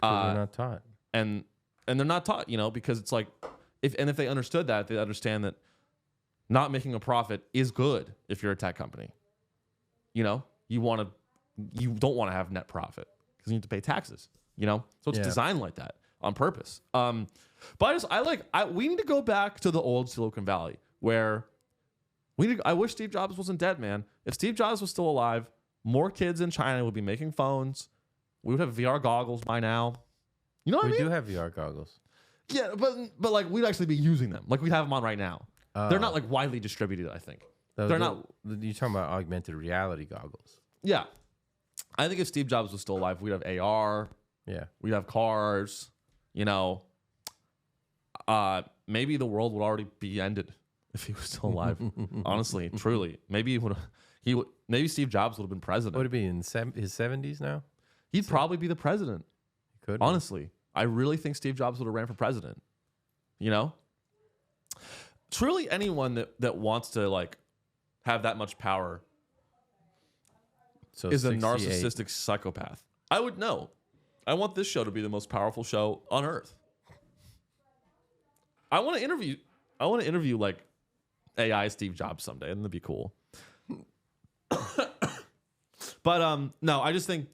not taught, and they're not taught. Because it's if they understood that, they understand that not making a profit is good if you're a tech company. You don't want to have net profit because you need to pay taxes. So it's designed like that on purpose. But we need to go back to the old Silicon Valley where I wish Steve Jobs wasn't dead, man. If Steve Jobs was still alive, more kids in China would be making phones. We would have VR goggles by now. You know what I mean? We do have VR goggles. Yeah, but we'd actually be using them. We'd have them on right now. They're not widely distributed, I think. They're not. You're talking about augmented reality goggles. Yeah. I think if Steve Jobs was still alive, we'd have AR. Yeah. We'd have cars. Maybe the world would already be ended if he was still alive. Honestly, truly. Maybe Steve Jobs would have been president. Would it be in his 70s now? He'd probably be the president. Could be. Honestly, I really think Steve Jobs would have ran for president. You know, truly anyone that wants to like have that much power So is a 68. narcissistic psychopath. I would know. I want this show to be the most powerful show on earth. I want to interview like AI Steve Jobs someday, and that'd be cool. But no, I just think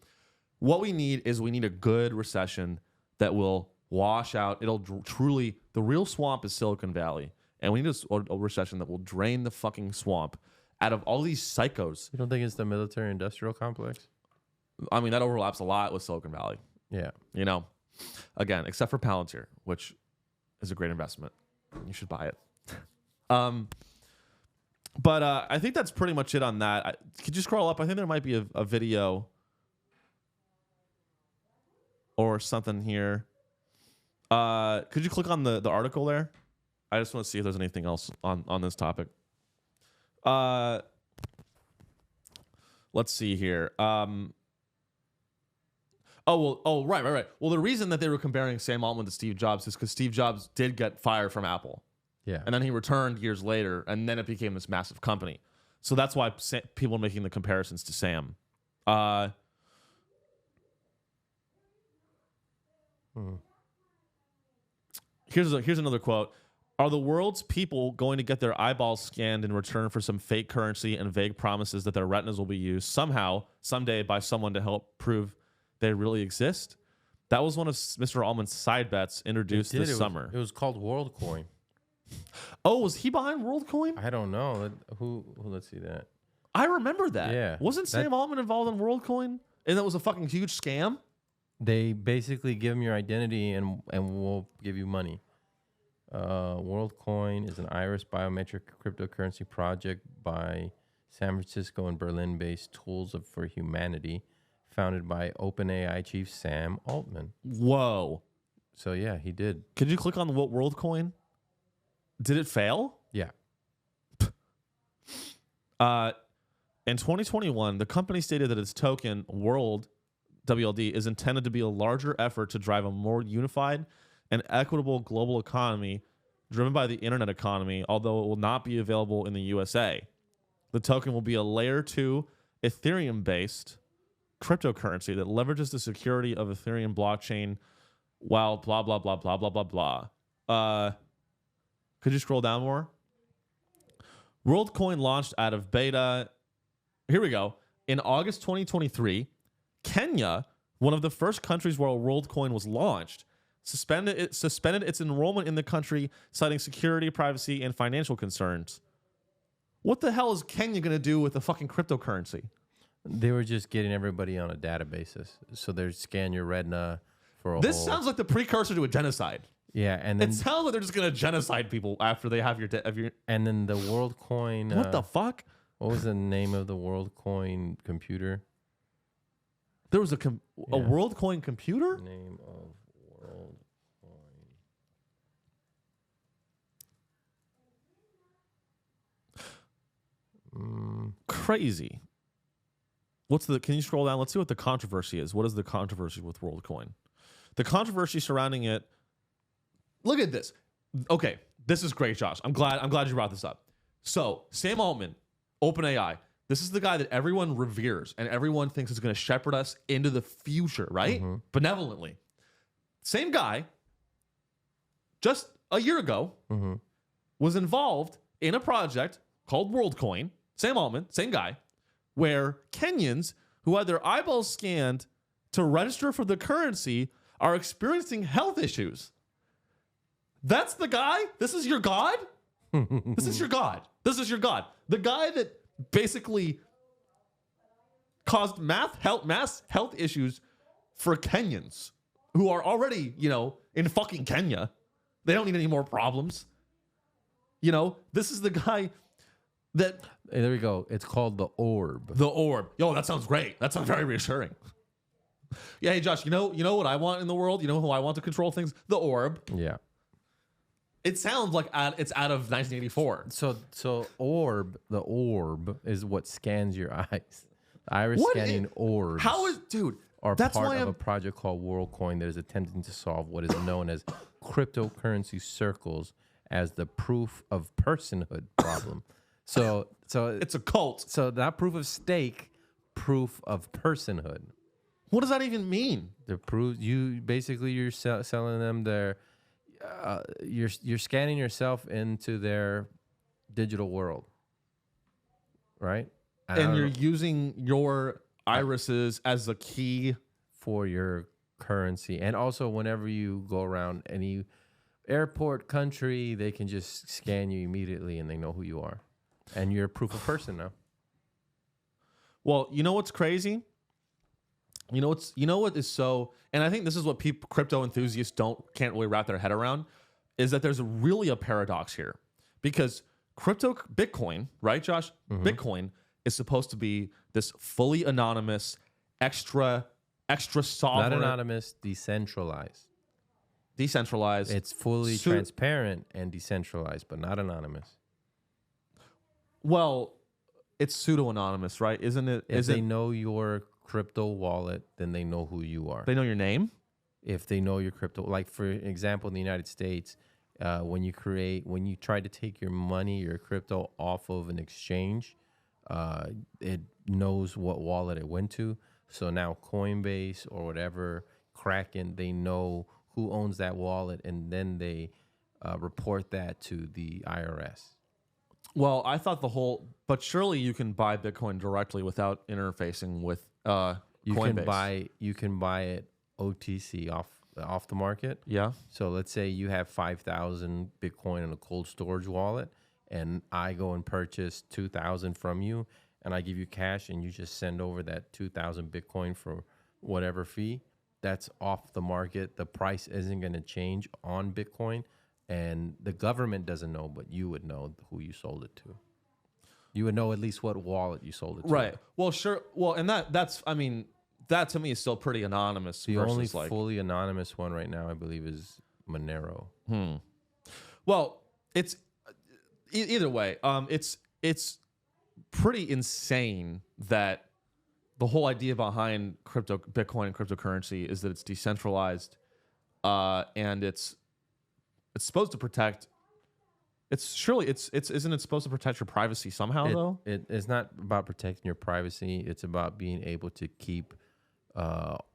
what we need a good recession that will wash out. It'll truly, the real swamp is Silicon Valley, and we need a recession that will drain the fucking swamp out of all these psychos. You don't think it's the military-industrial complex? I mean, that overlaps a lot with Silicon Valley. Yeah. You know, again, except for Palantir, which is a great investment. You should buy it. But I think that's pretty much it on that. Could you scroll up? I think there might be a video or something here. Could you click on the article there? I just want to see if there's anything else on this topic. Let's see here. Right. Well, the reason that they were comparing Sam Altman to Steve Jobs is because Steve Jobs did get fired from Apple. Yeah. And then he returned years later, and then it became this massive company. So that's why people are making the comparisons to Sam. Here's another quote. Are the world's people going to get their eyeballs scanned in return for some fake currency and vague promises that their retinas will be used somehow, someday, by someone to help prove they really exist? That was one of Mr. Altman's side bets introduced this summer. It was called WorldCoin. Oh, was he behind WorldCoin? I don't know. Who let's see that. I remember that. Yeah. Wasn't Sam Altman involved in WorldCoin? And that was a fucking huge scam? They basically give them your identity and we'll give you money. WorldCoin is an iris biometric cryptocurrency project by San Francisco and Berlin-based Tools for Humanity, founded by OpenAI chief Sam Altman. Whoa. So yeah, he did. Could you click on the WorldCoin? Did it fail? Yeah. In 2021, the company stated that its token, World, WLD, is intended to be a larger effort to drive a more unified and equitable global economy driven by the internet economy, although it will not be available in the USA. The token will be a layer 2 Ethereum-based cryptocurrency that leverages the security of Ethereum blockchain while blah, blah, blah, blah, blah, blah, blah. Could you scroll down more? WorldCoin launched out of beta. Here we go. In August 2023, Kenya, one of the first countries where WorldCoin was launched, suspended its enrollment in the country, citing security, privacy, and financial concerns. What the hell is Kenya going to do with a fucking cryptocurrency? They were just getting everybody on a database. So they scan your retina for a This whole... sounds like the precursor to a genocide. Yeah, and then... It sounds like they're just going to genocide people after they have your... And then the WorldCoin... What the fuck? What was the name of the WorldCoin computer? There was a WorldCoin computer? Name of WorldCoin. Crazy. Can you scroll down? Let's see what the controversy is. What is the controversy with WorldCoin? The controversy surrounding it. Look at this. Okay, this is great, Josh. I'm glad you brought this up. So, Sam Altman, OpenAI. This is the guy that everyone reveres and everyone thinks is going to shepherd us into the future, right? Mm-hmm. Benevolently. Same guy, just a year ago, was involved in a project called WorldCoin. Sam Altman, same guy, where Kenyans who had their eyeballs scanned to register for the currency are experiencing health issues. That's the guy? This is your God? This is your God. This is your God. The guy that basically caused mass health issues for Kenyans who are already, in fucking Kenya. They don't need any more problems. This is the guy that... Hey, there we go. It's called the Orb. The Orb. Yo, that sounds great. That sounds very reassuring. Yeah, hey, Josh, you know what I want in the world? You know who I want to control things? The Orb. Yeah. It sounds like it's out of 1984. So Orb, the Orb is what scans your eyes. The iris scanning orb. Dude, are That's part why of I'm- a project called WorldCoin that is attempting to solve what is known as cryptocurrency circles as the proof of personhood problem. So It's a cult. so not proof of stake, proof of personhood. What does that even mean? The proof you basically you're selling them their you're scanning yourself into their digital world, right? And you're using your irises as a key. For your currency, and also whenever you go around any airport, country, they can just scan you immediately and they know who you are, and you're a proof of person now. Well, you know what's crazy? You know what is so, and I think this is what crypto enthusiasts can't really wrap their head around, is that there's really a paradox here, because Bitcoin, right, Josh? Bitcoin is supposed to be this fully anonymous, extra sovereign, Not anonymous, decentralized. decentralized. It's fully transparent and decentralized, but not anonymous. Well, it's pseudo anonymous, right? Isn't it? If they know your crypto wallet, then they know who you are. They know your name. If they know your crypto, like for example, in the United States, when you try to take your money, your crypto off of an exchange, it knows what wallet it went to. So now Coinbase or whatever, Kraken, they know who owns that wallet, and then they report that to the IRS. Well, I thought but surely you can buy Bitcoin directly without interfacing with Coinbase. You can buy it OTC off the market. Yeah. So let's say you have 5,000 Bitcoin in a cold storage wallet, and I go and purchase 2,000 from you, and I give you cash, and you just send over that 2,000 Bitcoin for whatever fee. That's off the market. The price isn't going to change on Bitcoin, and the government doesn't know, but you would know who you sold it to. You would know at least what wallet you sold it to. Right. Well, sure. Well, and that to me is still pretty anonymous. The only fully anonymous one right now, I believe, is Monero. Well, it's either way. It's pretty insane that the whole idea behind Bitcoin and cryptocurrency is that it's decentralized, and it's supposed to protect. Isn't it supposed to protect your privacy somehow though? It's not about protecting your privacy. It's about being able to keep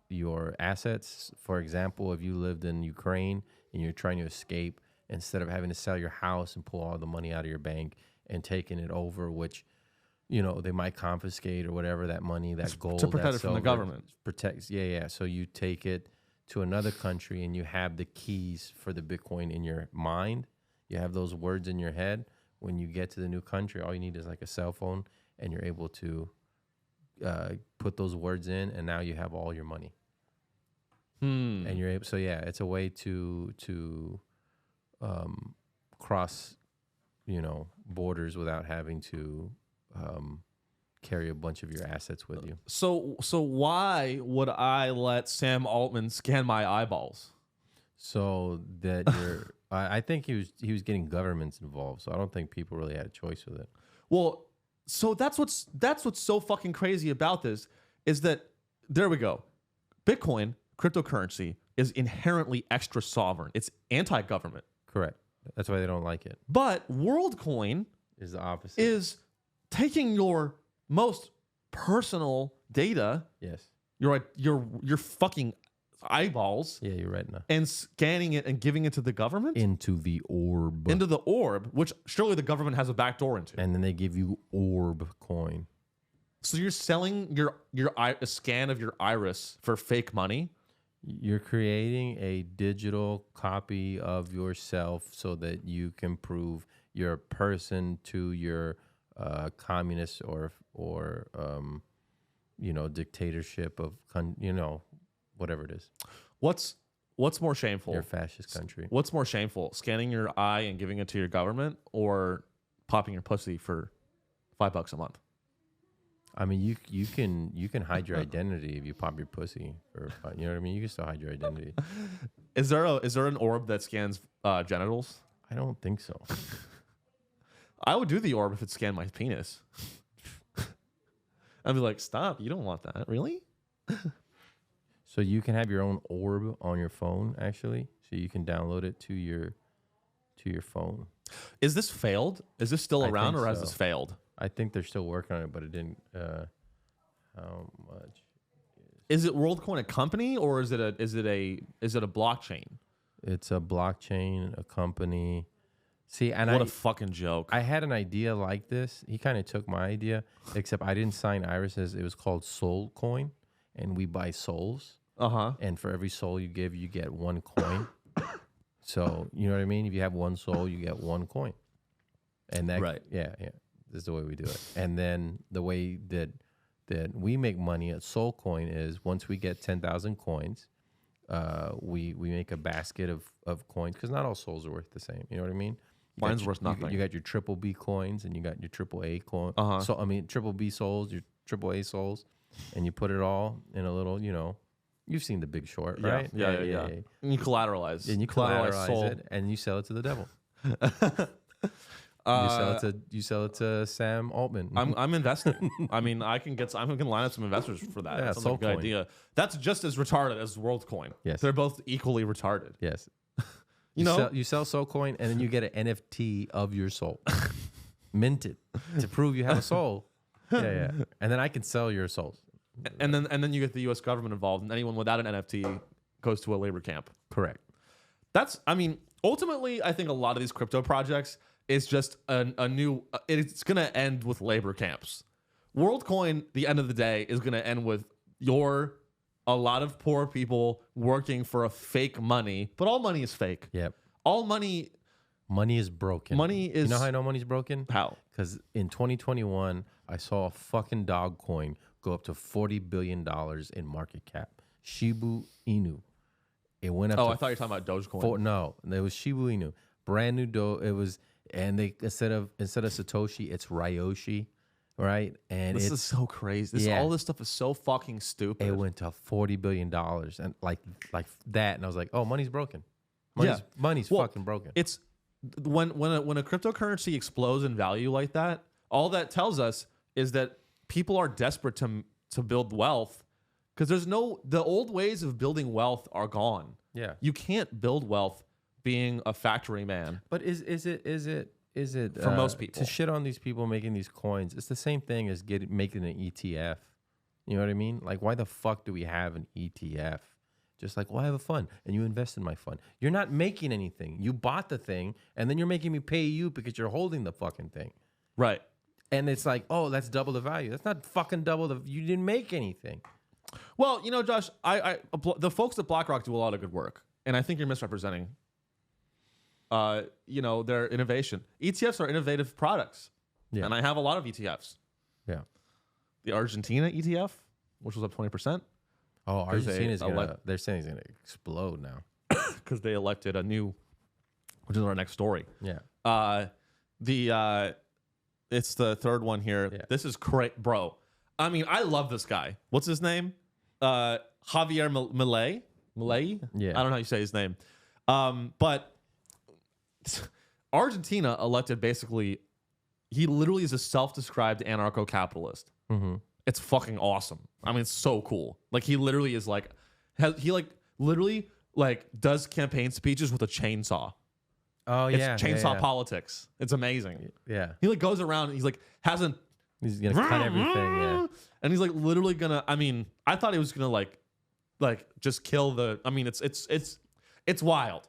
your assets. For example, if you lived in Ukraine and you're trying to escape, instead of having to sell your house and pull all the money out of your bank and taking it over, which they might confiscate or whatever, that money, that gold, to protect that it from the silver, government. Protects, yeah. So you take it to another country and you have the keys for the Bitcoin in your mind. You have those words in your head. When you get to the new country, all you need is like a cell phone, and you're able to put those words in, and now you have all your money. And you're able. So yeah, it's a way to cross, borders without having to carry a bunch of your assets with you. So why would I let Sam Altman scan my eyeballs? So that I think he was getting governments involved. So I don't think people really had a choice with it. Well, so that's what's so fucking crazy about this is that there we go. Bitcoin, cryptocurrency, is inherently extra sovereign. It's anti-government. Correct. That's why they don't like it. But WorldCoin Is the opposite. is taking your most personal data, Yes. your fucking eyeballs, Yeah, you're right now. and scanning it and giving it to the government Into the orb. into the orb, which surely the government has a back door into. And then they give you orb coin. So you're selling a scan of your iris for fake money. You're creating a digital copy of yourself so that you can prove you're a person to your communist or dictatorship of whatever it is. What's more shameful? Your fascist country. What's more shameful? Scanning your eye and giving it to your government, or popping your pussy for $5 a month? I mean, you can hide your identity if you pop your pussy, or you know what I mean. You can still hide your identity. Is there an orb that scans genitals? I don't think so. I would do the orb if it scanned my penis. I'd be like, stop! You don't want that, really? So you can have your own orb on your phone, actually. So you can download it to your phone. Is this failed? Is this still I around, think or has so. this failed? I think they're still working on it, but it didn't. How much? Is it WorldCoin a company, or is it a blockchain? It's a blockchain, a company. See, and What a fucking joke. I had an idea like this. He kind of took my idea, except I didn't sign Iris's. It was called Soul Coin, and we buy souls. And for every soul you give, you get 1 coin. So you know what I mean? If you have 1 soul, you get 1 coin. And that, Right. Yeah. This is the way we do it. And then the way that we make money at Soul Coin is once we get 10,000 coins, we make a basket of coins, because not all souls are worth the same. You know what I mean? Mine's worth nothing. You got your triple B coins, and you got your triple A coin. So I mean, triple B souls, your triple A souls, and you put it all in a little. You've seen The Big Short, right? Yeah. And you collateralize. And you collateralize soul. it, and you sell it to the devil. You sell it to Sam Altman. I'm investing. I mean, I can line up some investors for that. Yeah, That sounds like a good Soulcoin. idea. That's just as retarded as WorldCoin. Yes. They're both equally retarded. Yes. You know? You sell Soul Coin, and then you get an NFT of your soul, minted, to prove you have a soul. Yeah. And then I can sell your souls. And then you get the U.S. government involved, and anyone without an NFT goes to a labor camp. Correct. Ultimately, I think a lot of these crypto projects is just a new. It's gonna end with labor camps. WorldCoin, the end of the day, is gonna end with a lot of poor people working for a fake money, but all money is fake. Yep. All money. Money is broken. Money is. You know how I know money's broken? How? Because in 2021, I saw a fucking dog coin go up to $40 billion in market cap. Shibu Inu. It went up. Oh, to I thought you were talking about Dogecoin. No, it was Shibu Inu. Brand new It was, and they instead of Satoshi, it's Ryoshi, right? And This is so crazy. All this stuff is so fucking stupid. It went to $40 billion, and like that, and I was like, oh, money's broken. Money's fucking broken. It's when a cryptocurrency explodes in value like that. All that tells us is that people are desperate to build wealth, because the old ways of building wealth are gone. Yeah, you can't build wealth being a factory man. But is it for most people to shit on these people making these coins? It's the same thing as making an ETF. You know what I mean? Like, why the fuck do we have an ETF? Just like, well, I have a fund, and you invest in my fund. You're not making anything. You bought the thing, and then you're making me pay you because you're holding the fucking thing. Right. And it's like, oh, that's double the value. That's not fucking double you didn't make anything. Well, Josh, the folks at BlackRock do a lot of good work, and I think you're misrepresenting their innovation. ETFs are innovative products. Yeah. And I have a lot of ETFs. Yeah. The Argentina ETF, which was up 20%. Oh, Argentina's they're saying it's gonna explode now. Because they elected which is our next story. Yeah. It's the third one here. Yeah. This is great, bro. I mean, I love this guy. What's his name? Javier Milei? Yeah. I don't know how you say his name. But Argentina elected he literally is a self-described anarcho-capitalist. Mm-hmm. It's fucking awesome. I mean, it's so cool. Like, he literally is literally does campaign speeches with a chainsaw. Oh, yeah. It's chainsaw politics. It's amazing. Yeah. He goes around and he's He's gonna cut everything, yeah. And he's literally gonna, I mean, I thought he was gonna just kill it's wild.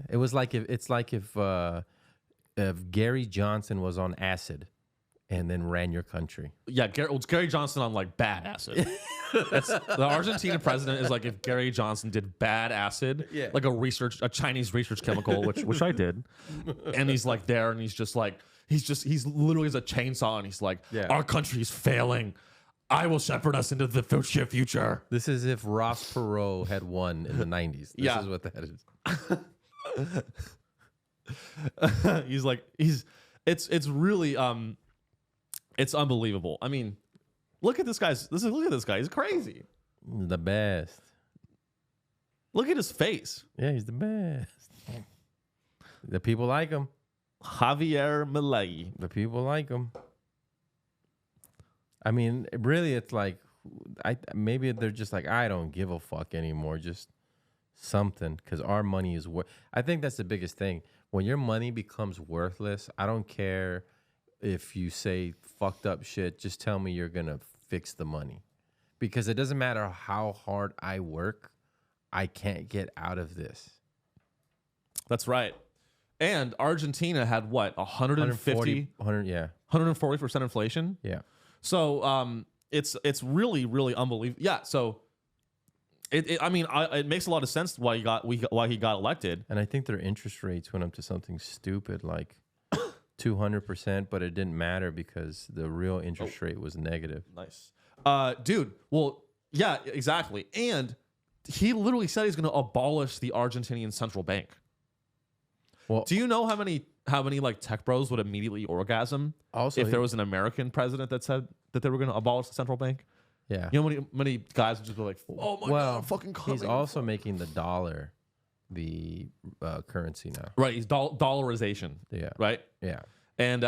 It was like if Gary Johnson was on acid and then ran your country. Yeah, it's Gary Johnson on bad acid. The Argentine president is if Gary Johnson did bad acid, Yeah. like a Chinese research chemical, which I did, and he's there, and he's literally has a chainsaw, and he's Yeah. our country is failing. I will shepherd us into the future. This is if Ross Perot had won in the 90s. This Yeah. is what that is. It's really it's unbelievable. I mean, look at this guy. He's crazy. The best. Look at his face. Yeah, he's the best. The people like him. Javier Milei. The people like him. I mean, really, it's maybe they're just like, I don't give a fuck anymore. Just something, because our money is worth. I think that's the biggest thing. When your money becomes worthless, I don't care if you say fucked up shit. Just tell me you're gonna fix the money, because it doesn't matter how hard I work, I can't get out of this. That's right. And Argentina had what, 140, 140% inflation. Yeah. So it's really, really unbelievable. Yeah. So it makes a lot of sense why he got elected. And I think their interest rates went up to something stupid like 200%, but it didn't matter because the real interest rate was negative. Nice. Dude. Well, yeah, exactly. And he literally said he's going to abolish the Argentinian central bank. Well, do you know how many like tech bros would immediately orgasm also if there was an American president that said that they were going to abolish the central bank? Yeah. You know many guys would just be like, "Oh my god, fucking coming." He's also making the dollar the currency now. Right, he's dollarization. Yeah. Right? Yeah. And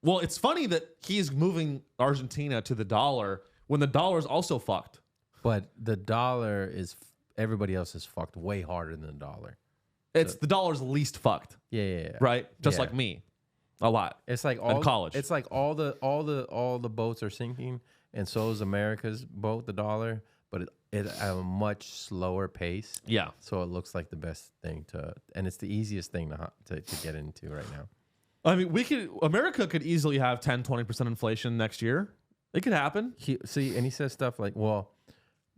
well, it's funny that he's moving Argentina to the dollar when the dollar is also fucked. But the dollar is everybody else is fucked way harder than the dollar. It's the dollar's least fucked. Yeah. Right? Just like me. A lot. It's like in college. It's like all the boats are sinking, and so is America's boat, the dollar, but it at a much slower pace. Yeah. So it looks like the best thing and it's the easiest thing to get into right now. I mean, America could easily have 10-20% inflation next year. It could happen. He says stuff like, well,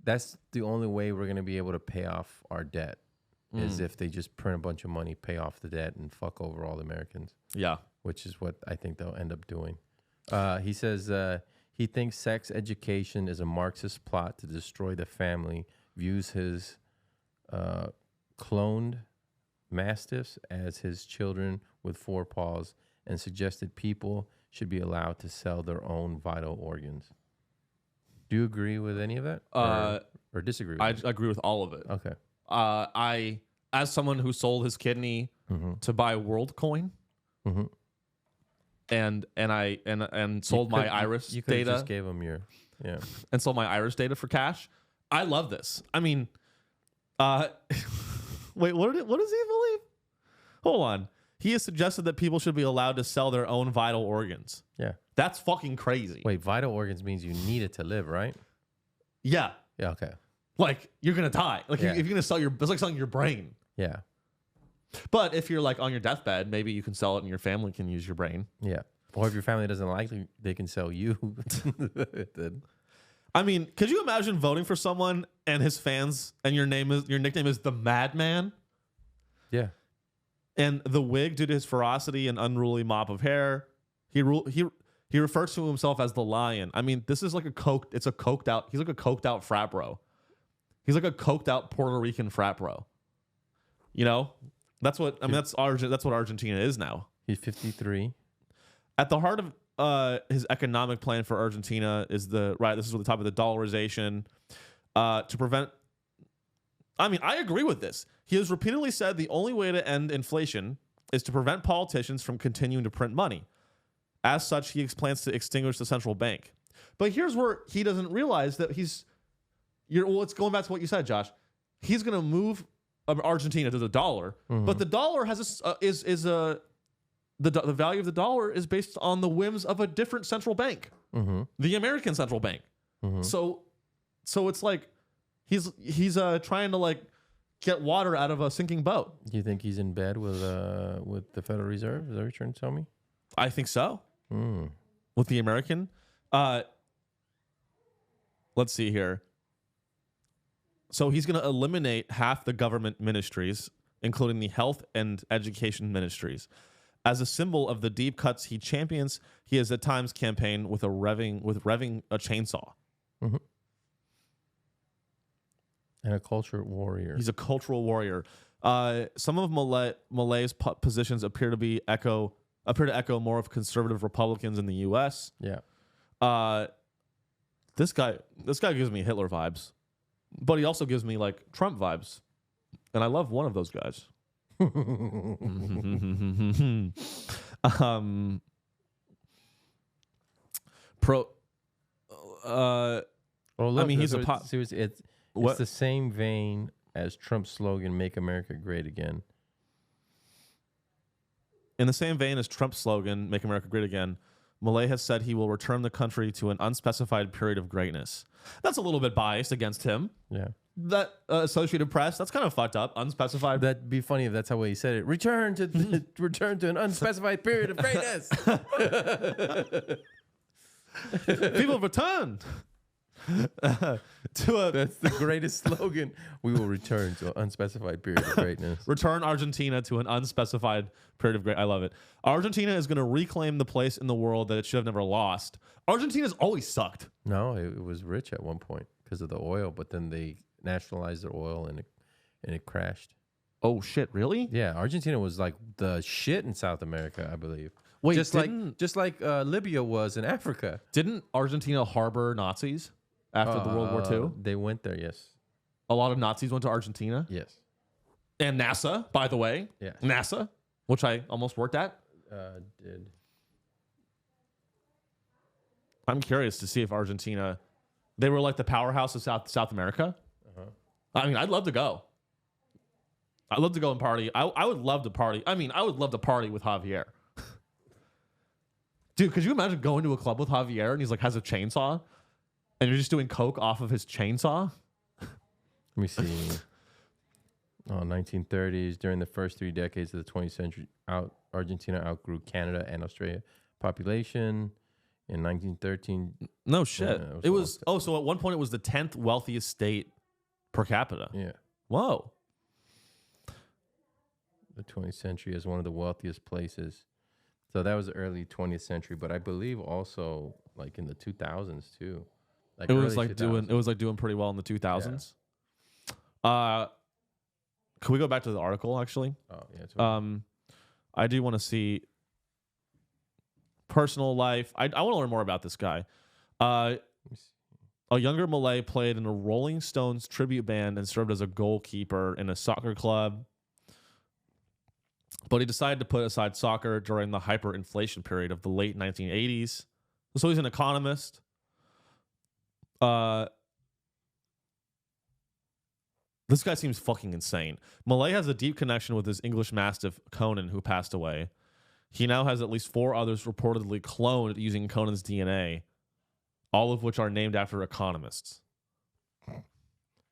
that's the only way we're going to be able to pay off our debt is if they just print a bunch of money, pay off the debt, and fuck over all the Americans. Yeah. Which is what I think they'll end up doing. He says he thinks sex education is a Marxist plot to destroy the family, views his cloned mastiffs as his children with 4 paws, and suggested people should be allowed to sell their own vital organs. Do you agree with any of that? Or disagree with I it? agree with all of it. Okay. I, as someone who sold his kidney to buy WorldCoin, and sold my iris you data, just gave him your and sold my iris data for cash. I love this. I mean, wait, what does he believe? Hold on. He has suggested that people should be allowed to sell their own vital organs. Yeah. That's fucking crazy. Wait, vital organs means you need it to live, right? Yeah. Yeah. Okay. Like you're gonna die. Like Yeah. if you're gonna sell it's like selling your brain. Yeah. But if you're like on your deathbed, maybe you can sell it and your family can use your brain. Yeah. Or if your family doesn't like it, they can sell you. I mean, could you imagine voting for someone and his fans and your nickname is the Madman? Yeah. And the wig, due to his ferocity and unruly mop of hair, he refers to himself as the Lion. I mean, this is like he's like a coked out frat bro. He's like a coked out Puerto Rican frat bro. You know? That's what that's what Argentina is now. He's 53. At the heart of his economic plan for Argentina is this is what the top of the dollarization to prevent. I mean, I agree with this. He has repeatedly said the only way to end inflation is to prevent politicians from continuing to print money. As such, he plans to extinguish the central bank. But here's where he doesn't realize that it's going back to what you said, Josh. He's going to move Argentina to the dollar, but the dollar has the value of the dollar is based on the whims of a different central bank, the American central bank. So it's like he's trying to like get water out of a sinking boat. Do you think he's in bed with the Federal Reserve? Is that what you're trying to tell me? I think so. With the American, let's see here. So he's going to eliminate half the government ministries, including the health and education ministries. As a symbol of the deep cuts he champions, he has at times campaigned with revving a chainsaw. And a culture warrior. He's a cultural warrior. Some of Malay's positions appear to echo more of conservative Republicans in the U.S. Yeah. This guy gives me Hitler vibes, but he also gives me like Trump vibes, and I love one of those guys. Well, look, I mean, he's a seriously, it's What? the same vein as Trump's slogan, "Make America Great Again." In the same vein as Trump's slogan, "Make America Great Again," Milei has said he will return the country to an unspecified period of greatness. That's a little bit biased against him. Yeah. That Associated Press, that's kind of fucked up. Unspecified. That'd be funny if that's how he said it. Return to an unspecified period of greatness. People return to a That's the greatest slogan. We will return to an unspecified period of greatness. return Argentina to an unspecified period of great. I love it. Argentina is going to reclaim the place in the world that it should have never lost. Argentina's always sucked. No, it was rich at one point because of the oil, but then they nationalized their oil and it crashed. Oh shit! Really? Yeah, Argentina was like the shit in South America, I believe. Wait, just like Libya was in Africa Didn't Argentina harbor Nazis after the World War II? They went there. Yes. A lot of Nazis went to Argentina. Yes. And NASA, by the way. Yeah. NASA, which I almost worked at. Did. I'm curious to see if Argentina, they were like the powerhouse of South America. I mean, I'd love to go. I'd love to go and party. I would love to party. I mean, I would love to party with Javier. Dude, could you imagine going to a club with Javier and he's like has a chainsaw and you're just doing coke off of his chainsaw? Let me see. 1930s. During the first 3 decades of the 20th century, Argentina outgrew Canada and Australia population. In 1913, No shit. it so at one point it was the 10th wealthiest state per capita. yeah, Whoa. the 20th century as one of the wealthiest places. So that was the early 20th century, but I believe also like in the 2000s too. Like It was early like 2000s. doing pretty well in the 2000s. Can we go back to the article actually? Oh yeah. It's okay. I do want to see personal life. I want to learn more about this guy. A younger Milei played in a Rolling Stones tribute band and served as a goalkeeper in a soccer club. But he decided to put aside soccer during the hyperinflation period of the late 1980s. So he's an economist. This guy seems fucking insane. Milei has a deep connection with his English Mastiff, Conan, who passed away. He now has at least 4 others reportedly cloned using Conan's DNA, all of which are named after economists.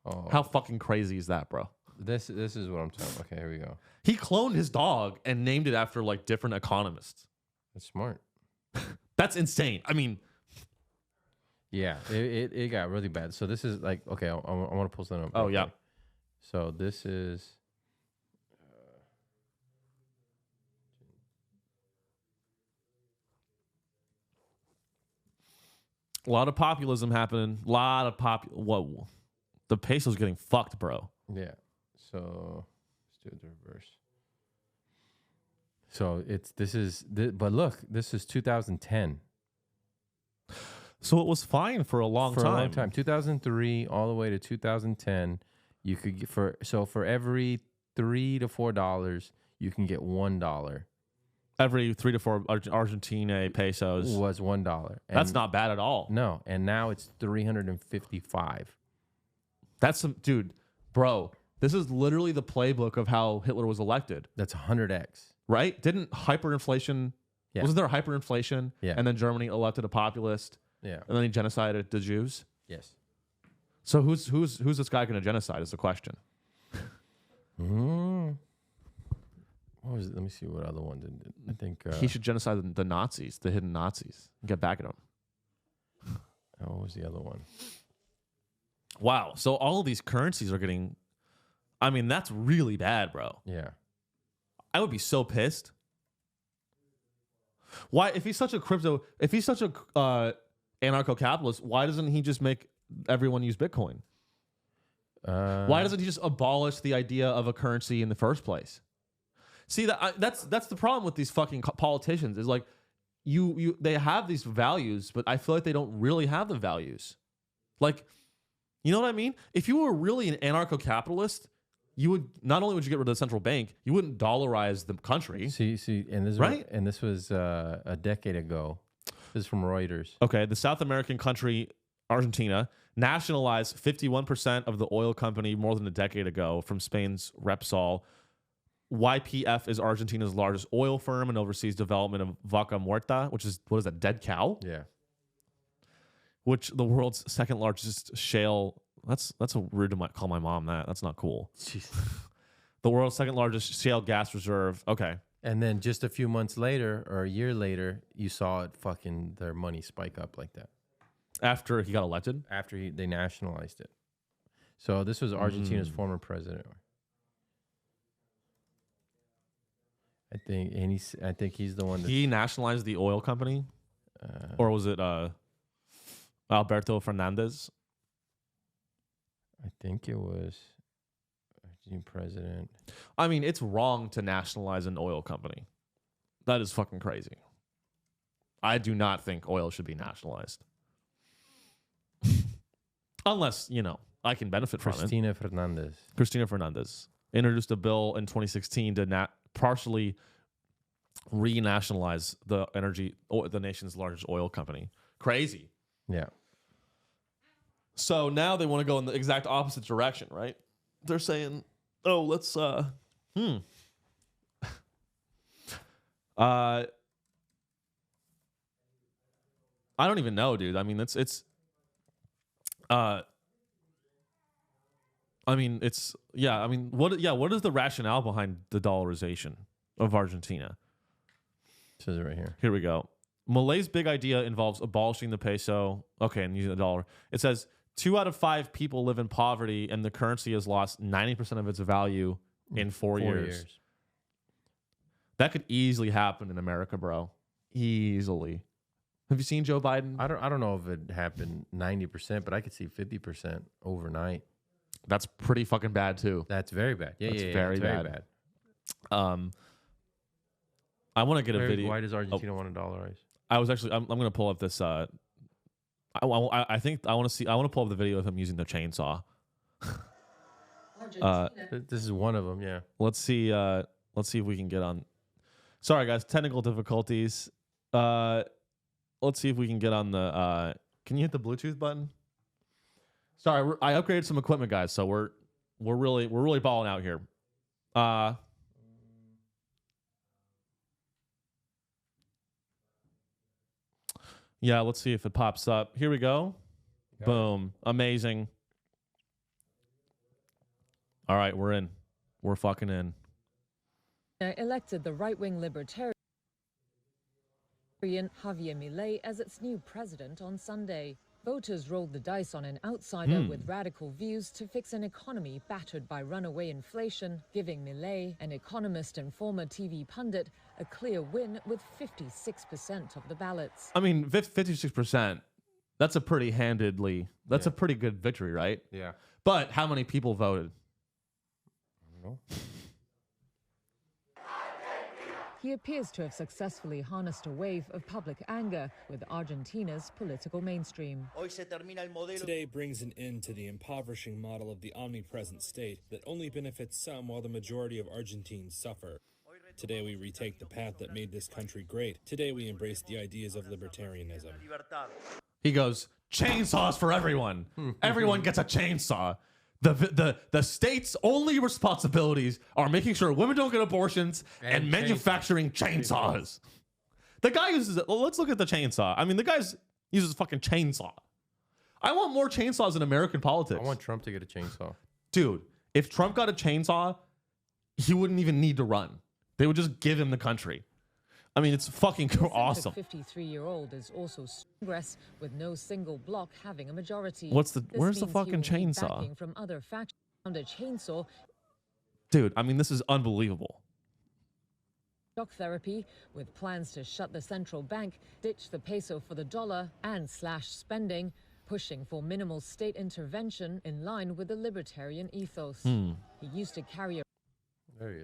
Oh, How fucking crazy is that, bro? this is what I'm talking about. Okay, here we go. He cloned his dog and named it after like different economists. That's smart. That's insane. I mean, Yeah, it got really bad. So this is like, okay, I want to pull something up. oh real yeah. quick. So this is. A lot of populism happening. A lot of Whoa. The peso's getting fucked, bro. Yeah. So let's do the reverse. So but look, this is 2010. So it was fine for a long time. For a long time. 2003 all the way to 2010, you could get for every $3 to $4, you can get $1. Every 3 to 4 Argentina pesos Was $1. That's not bad at all. No, and now it's 355. That's some dude, bro. This is literally the playbook of how Hitler was elected, That's 100x. right? Didn't hyperinflation? Yeah. Wasn't there hyperinflation? Yeah. And then Germany elected a populist, Yeah. and then he genocided the Jews. Yes. So who's this guy going to genocide? Is the question. What was it? Let me see what other one did. I think He should genocide the Nazis, the hidden Nazis, and get back at them. what was the other one? Wow. So all of these currencies are getting. I mean, that's really bad, bro. Yeah. I would be so pissed. Why, if he's such a anarcho-capitalist, why doesn't he just make everyone use Bitcoin? Why doesn't he just abolish the idea of a currency in the first place? See, that's the problem with these fucking politicians is like they have these values, but I feel like they don't really have the values. Like, you know what I mean? If you were really an anarcho-capitalist, you would not only would you get rid of the central bank, you wouldn't dollarize the country. See, and this Right? this was a decade ago. This is from Reuters. Okay, the South American country Argentina, nationalized 51% of the oil company more than a decade ago from Spain's Repsol. YPF is Argentina's largest oil firm and oversees development of Vaca Muerta, which is, what is that, dead cow? Yeah. Which the world's second largest shale. That's a rude to call my mom that. That's not cool. Jeez. The world's second largest shale gas reserve. Okay. And then just a few months later or a year later, you saw it fucking their money spike up like that. After he got elected? After they nationalized it. So this was Argentina's former president. I think he's the one that He nationalized the oil company? Or was it Alberto Fernandez? I think it was Argentine president. I mean, it's wrong to nationalize an oil company. That is fucking crazy. I do not think oil should be nationalized. Unless, I can benefit from it. Cristina Fernandez introduced a bill in 2016 to partially renationalize the nation's largest oil company. Crazy. Yeah. So now they want to go in the exact opposite direction, right? They're saying, "Oh, let's I don't even know, dude. I mean, what is the rationale behind the dollarization of Argentina? It says it right here. Here we go. Malay's big idea involves abolishing the peso. Okay, and using the dollar. It says 2 out of 5 people live in poverty, and the currency has lost 90% of its value in 4 years. That could easily happen in America, bro. Easily. Have you seen Joe Biden? I don't know if it happened 90%, but I could see 50% overnight. That's pretty fucking bad too. That's very bad. That's very bad. I want to get a video. Why does Argentina want to dollarize? I'm going to pull up this. I think I want to pull up the video of him using the chainsaw. This is one of them. Yeah. Let's see if we can get on. Sorry guys, technical difficulties. Let's see if we can get on the. Can you hit the Bluetooth button? Sorry, I upgraded some equipment, guys. So we're really balling out here. Yeah, let's see if it pops up. Here we go. Boom. Amazing. All right, we're in. We're fucking in. Elected the right-wing libertarian Javier Milei as its new president on Sunday. Voters rolled the dice on an outsider with radical views to fix an economy battered by runaway inflation, giving Milei, an economist and former TV pundit, a clear win with 56% of the ballots. I mean, 56%, that's a pretty a pretty good victory, right? Yeah. But how many people voted? I don't know. He appears to have successfully harnessed a wave of public anger with Argentina's political mainstream. Today brings an end to the impoverishing model of the omnipresent state that only benefits some while the majority of Argentines suffer. Today we retake the path that made this country great. Today we embrace the ideas of libertarianism. He goes, chainsaws for everyone. Everyone gets a chainsaw. The state's only responsibilities are making sure women don't get abortions and manufacturing chainsaws. The guy uses it. Well, let's look at the chainsaw. I mean, the guy uses a fucking chainsaw. I want more chainsaws in American politics. I want Trump to get a chainsaw. Dude, if Trump got a chainsaw, he wouldn't even need to run. They would just give him the country. I mean, it's fucking awesome. The 53-year-old is also Congress with no single bloc having a majority. Where's the fucking chainsaw? Backing from other factions found a chainsaw. Dude, I mean, this is unbelievable. Shock therapy with plans to shut the central bank, ditch the peso for the dollar, and slash spending, pushing for minimal state intervention in line with the libertarian ethos. He used to carry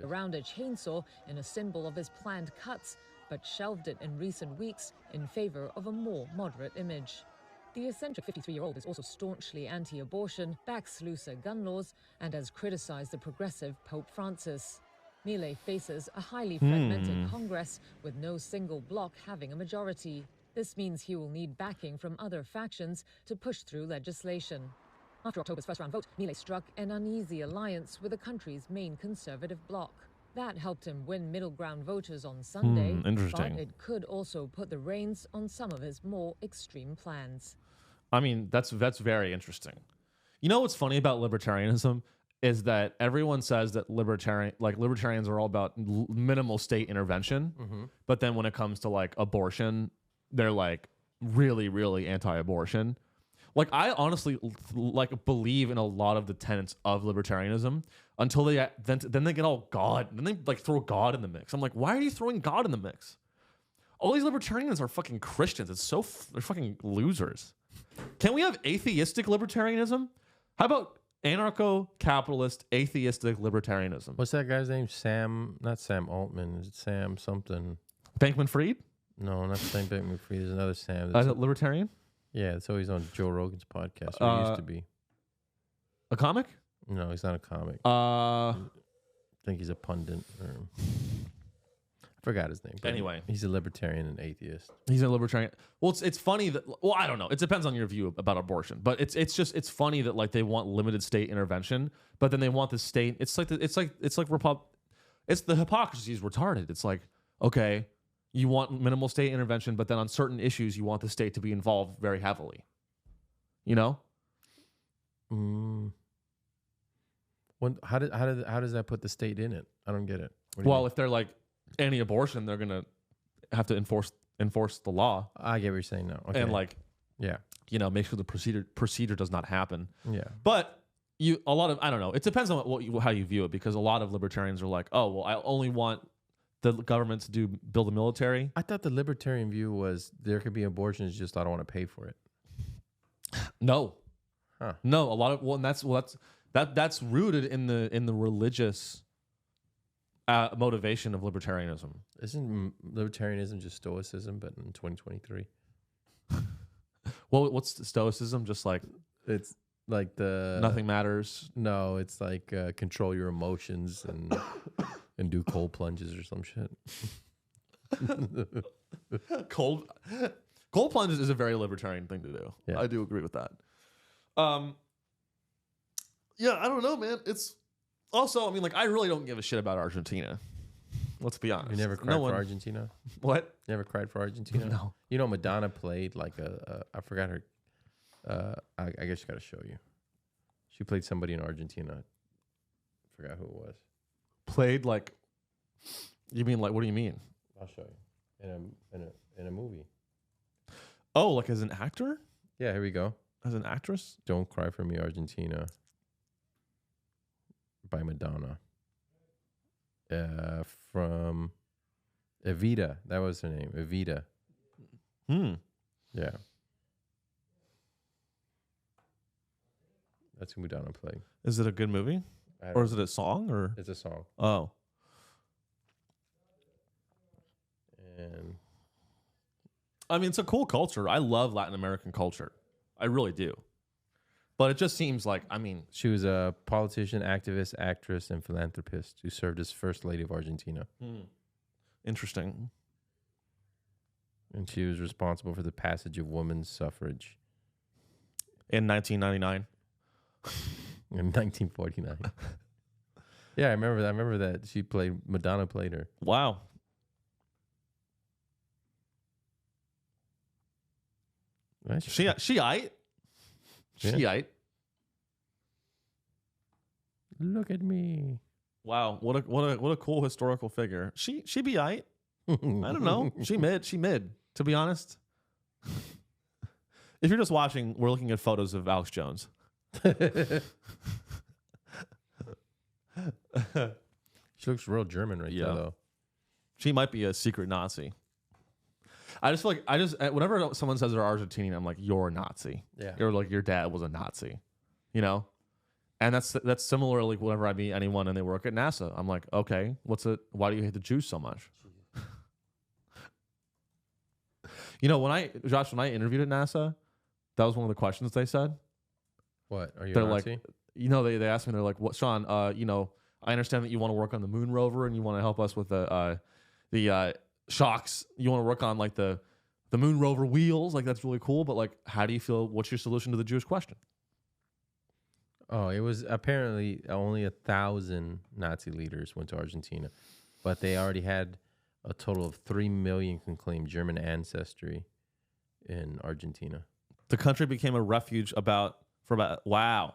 around a chainsaw in a symbol of his planned cuts, but shelved it in recent weeks in favor of a more moderate image. The eccentric 53-year-old is also staunchly anti-abortion, backs looser gun laws, and has criticized the progressive Pope Francis. Milei faces a highly fragmented Congress with no single bloc having a majority. This means he will need backing from other factions to push through legislation. After October's first-round vote, Milei struck an uneasy alliance with the country's main conservative bloc. That helped him win middle ground voters on Sunday, interesting. but it could also put the reins on some of his more extreme plans. I mean, that's very interesting. You know what's funny about libertarianism is that everyone says that libertarians are all about minimal state intervention, but then when it comes to like abortion, they're like really, really anti-abortion. Like I honestly like believe in a lot of the tenets of libertarianism until they then they get all God, then they like throw God in the mix. I'm like, why are you throwing God in the mix? All these libertarians are fucking Christians. It's so they're fucking losers. Can we have atheistic libertarianism? How about anarcho-capitalist atheistic libertarianism? What's that guy's name? Not Sam Altman. Is it Sam something? Bankman-Fried? No, not Sam Bankman-Fried. There's another Sam. Libertarian? Yeah, it's always on Joe Rogan's podcast. Or he used to be. A comic? No, he's not a comic. I think he's a pundit. I forgot his name. Anyway. He's a libertarian and atheist. He's a libertarian. Well, it's funny that, well, I don't know. It depends on your view about abortion, but it's funny that like they want limited state intervention, but then they want the state. It's the hypocrisy is retarded. It's like, okay, you want minimal state intervention, but then on certain issues, you want the state to be involved very heavily. You know? How does that put the state in it? I don't get it. Well, if they're like anti-abortion, they're gonna have to enforce the law. I get what you're saying now. Okay. And like, yeah, you know, make sure the procedure does not happen. Yeah. But I don't know. It depends on how you view it, because a lot of libertarians are like, oh, well, I only want the government to build a military. I thought the libertarian view was there could be abortions, just I don't want to pay for it. No. Huh. No, a lot of that's rooted in the religious motivation of libertarianism. Isn't libertarianism just stoicism, but in 2023? Well, what's stoicism? Just like it's like the nothing matters. No, it's like control your emotions and do cold plunges or some shit. Cold plunges is a very libertarian thing to do. Yeah. I do agree with that. Yeah, I don't know, man. It's also, I mean, like, I really don't give a shit about Argentina. Let's be honest. You never cried for Argentina? What? Never cried for Argentina? No. You know, Madonna played like I forgot her. I guess I got to show you. She played somebody in Argentina. I forgot who it was. Played like? You mean like? What do you mean? I'll show you in a movie. Oh, like as an actor? Yeah, here we go. As an actress? Don't Cry for Me, Argentina. By Madonna. From Evita. That was her name. Evita. Yeah. That's who Madonna played. Is it a good movie? Or is it a song? Or it's a song. Oh. And I mean, it's a cool culture. I love Latin American culture. I really do. But it just seems like, I mean... She was a politician, activist, actress, and philanthropist who served as First Lady of Argentina. Interesting. And she was responsible for the passage of women's suffrage. In 1999? In 1949. Yeah, I remember that. I remember that. Madonna played her. Wow. She aight? Shiite. Look at me. Wow, what a cool historical figure. She be aight. I don't know. She mid. To be honest, if you're just watching, we're looking at photos of Alex Jones. She looks real German right there, though. She might be a secret Nazi. I just feel like whenever someone says they're Argentinian, I'm like, you're a Nazi. Yeah. You're like, your dad was a Nazi, you know? And that's similar, like whenever I meet anyone and they work at NASA, I'm like, okay, why do you hate the Jews so much? You know, when I interviewed at NASA, that was one of the questions they said. What? Are you they're a Nazi? like, you know, they asked me, they're like, what, Sean, you know, I understand that you want to work on the moon rover and you want to help us with the shocks. You want to work on like the The moon rover wheels, like that's really cool. But like, how do you feel? What's your solution to the Jewish question? Oh, it was apparently only 1,000 Nazi leaders went to Argentina, but they already had a total of 3 million can claim German ancestry in Argentina. The country became a refuge wow.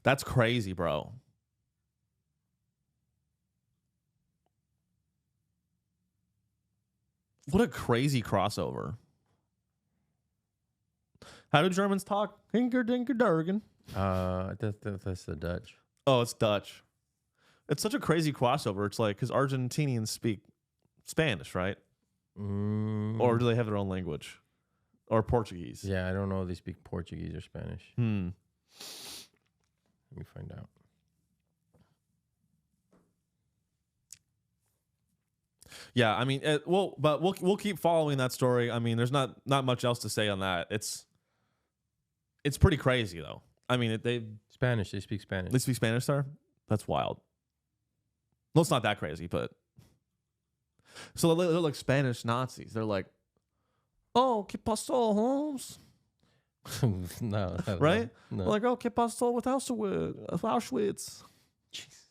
That's crazy, bro. What a crazy crossover. How do Germans talk? Hinker dinker durgen. That's the Dutch. Oh, it's Dutch. It's such a crazy crossover. It's like, because Argentinians speak Spanish, right? Or do they have their own language? Or Portuguese? Yeah, I don't know if they speak Portuguese or Spanish. Let me find out. Yeah, I mean, but we'll keep following that story. I mean, there's not much else to say on that. It's pretty crazy though. I mean, they speak Spanish. They speak Spanish there? That's wild. Well, it's not that crazy, but so they're like Spanish Nazis. They're like, "Oh, ¿qué pasó, Holmes?" No, right? No. Like, "Oh, ¿qué pasó with Auschwitz?" Jeez.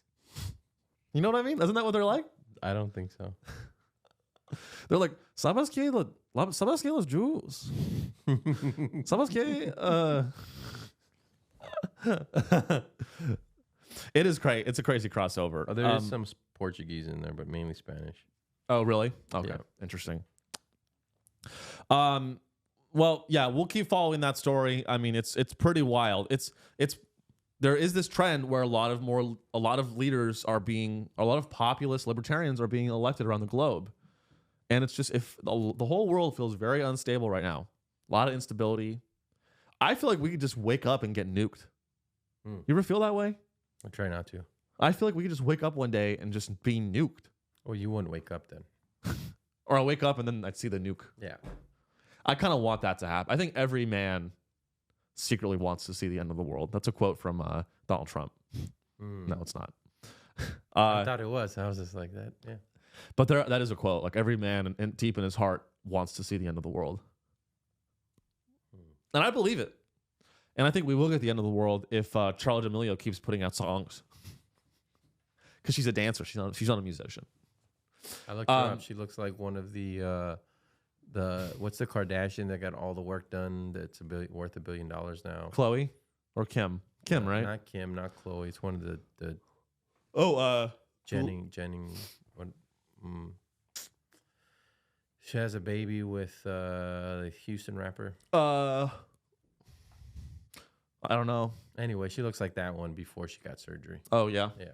You know what I mean? Isn't that what they're like? I don't think so. They're like, ¿Sabes qué los Jews? ¿Sabes qué? It is crazy. It's a crazy crossover. Oh, there is some Portuguese in there, but mainly Spanish. Oh, really? Okay, Yeah. Interesting. Well, yeah, we'll keep following that story. I mean, it's pretty wild. There is this trend where a lot of populist libertarians are being elected around the globe. And it's just, if the whole world feels very unstable right now, a lot of instability. I feel like we could just wake up and get nuked. You ever feel that way? I try not to. I feel like we could just wake up one day and just be nuked. Or you wouldn't wake up then. Or I'll wake up and then I'd see the nuke. Yeah. I kind of want that to happen. I think every man secretly wants to see the end of the world. That's a quote from Donald Trump. No, it's not. I thought it was. I was just like that. Yeah. But that is a quote. Like, every man deep in his heart wants to see the end of the world. And I believe it. And I think we will get the end of the world if Charli D'Amelio keeps putting out songs. Because she's a dancer. She's not a musician. I looked her up. She looks like one of the what's the Kardashian that got all the work done that's worth $1 billion now? Khloe or Kim? Kim, right? Not Kim, not Khloe. It's one of the Jennings. What? She has a baby with the Houston rapper. I don't know. Anyway, she looks like that one before she got surgery. Oh yeah. Yeah.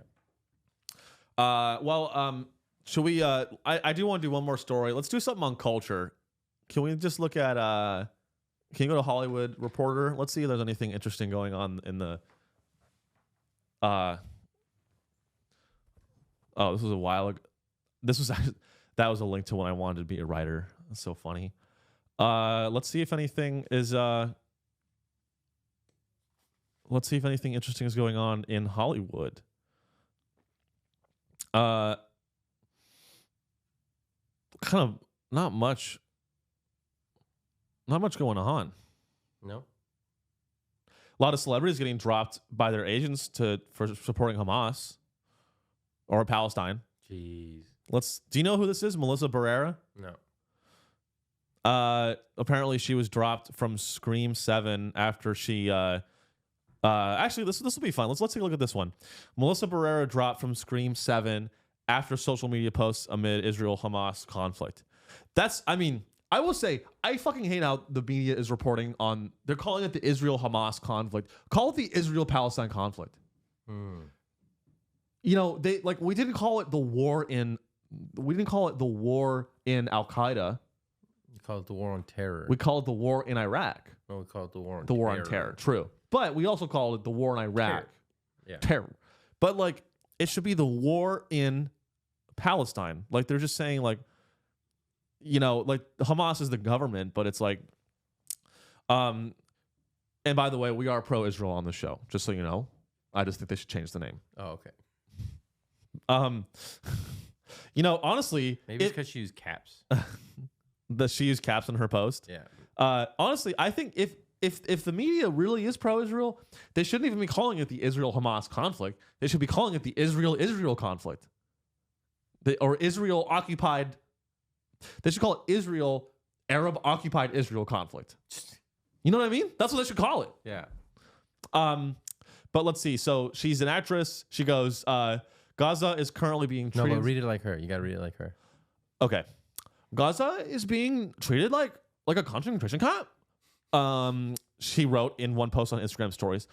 Should we? I do want to do one more story. Let's do something on culture. Can we just look at? Can you go to Hollywood Reporter? Let's see if there's anything interesting going on in the. Oh, this was a while ago. That was a link to when I wanted to be a writer. That's so funny. Let's see if anything is. Let's see if anything interesting is going on in Hollywood. Kind of not much going on. No. A lot of celebrities getting dropped by their agents for supporting Hamas or Palestine. Jeez. Do you know who this is? Melissa Barrera? No. Apparently she was dropped from Scream 7 after she actually this will be fun. Let's take a look at this one. Melissa Barrera dropped from Scream 7 after social media posts amid Israel-Hamas conflict. I will say, I fucking hate how the media is reporting on, they're calling it the Israel-Hamas conflict. Call it the Israel-Palestine conflict. You know, we didn't call it the war in Al-Qaeda. We call it the war on terror. We call it the war in Iraq. No, we call it the war on terror. war on terror, true. But we also call it the war in Iraq. Terror. Yeah. Terror. But it should be the war in Palestine. They're just saying Hamas is the government, but it's and by the way, we are pro-Israel on the show, just so you know. I just think they should change the name. Oh, okay. Honestly, maybe it's because she used caps. She used caps in her post. Yeah. Honestly, I think if the media really is pro-Israel, they shouldn't even be calling it the Israel-Hamas conflict. They should be calling it the Israel-Israel conflict. Or Israel-occupied. They should call it Israel, Arab-occupied Israel conflict. You know what I mean? That's what they should call it. Yeah. But let's see. So she's an actress. She goes, Gaza is currently being treated. No, but read it like her. You got to read it like her. Okay. Gaza is being treated like a concentration camp. She wrote in one post on Instagram stories,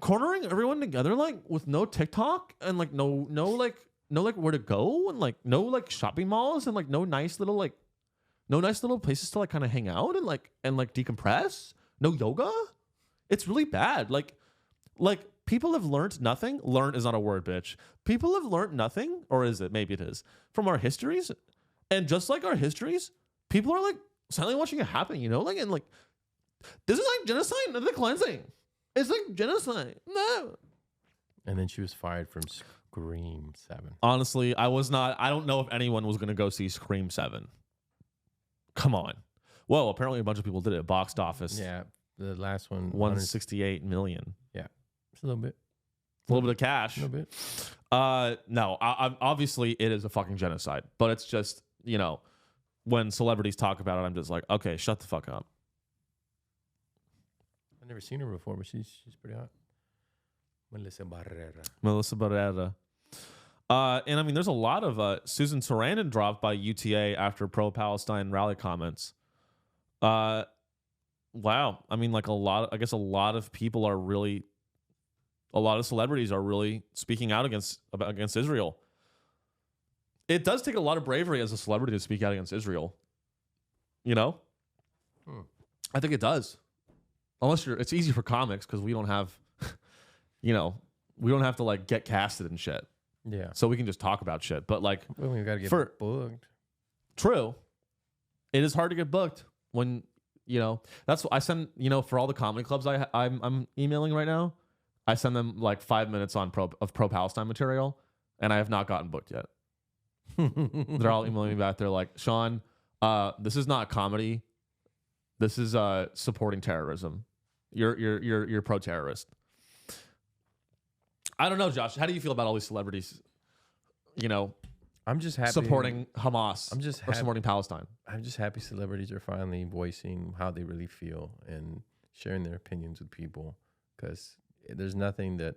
cornering everyone together like with no TikTok and like no where to go and like no like shopping malls and like no nice little places to like kind of hang out and like decompress. No yoga. It's really bad. Like people have learned nothing. Learn is not a word, bitch. People have learned nothing, or is it? Maybe it is, from our histories. And just like our histories, people are like silently watching it happen, you know? Like, and like, this is like genocide, not the cleansing. It's like genocide. No. And then she was fired from Scream 7. Honestly, I don't know if anyone was going to go see Scream 7. Come on. Well, apparently a bunch of people did it. Box office. Yeah. The last one. 168 million. Yeah. It's a little bit. A little bit of cash. A little bit. No, obviously it is a fucking genocide, but it's just, you know, when celebrities talk about it, I'm just like, okay, shut the fuck up. I've never seen her before, but she's pretty hot. Melissa Barrera. And I mean, there's a lot of Susan Sarandon dropped by UTA after pro-Palestine rally comments. Wow. I mean, like a lot of people are really, a lot of celebrities are really speaking out against Israel. It does take a lot of bravery as a celebrity to speak out against Israel. You know? I think it does. Unless it's easy for comics because we don't have, you know, we don't have to like get casted and shit. Yeah. So we can just talk about shit. But like, well, we got to get booked. True. It is hard to get booked when, you know, that's what I send, you know, for all the comedy clubs I'm emailing right now. I send them like 5 minutes on pro-Palestine material, and I have not gotten booked yet. They're all emailing me back. They're like, Sean, this is not comedy. This is supporting terrorism. You're pro-terrorist. I don't know, Josh. How do you feel about all these celebrities? You know, I'm just happy supporting Hamas. I'm just or supporting Palestine. I'm just happy celebrities are finally voicing how they really feel and sharing their opinions with people, because there's nothing that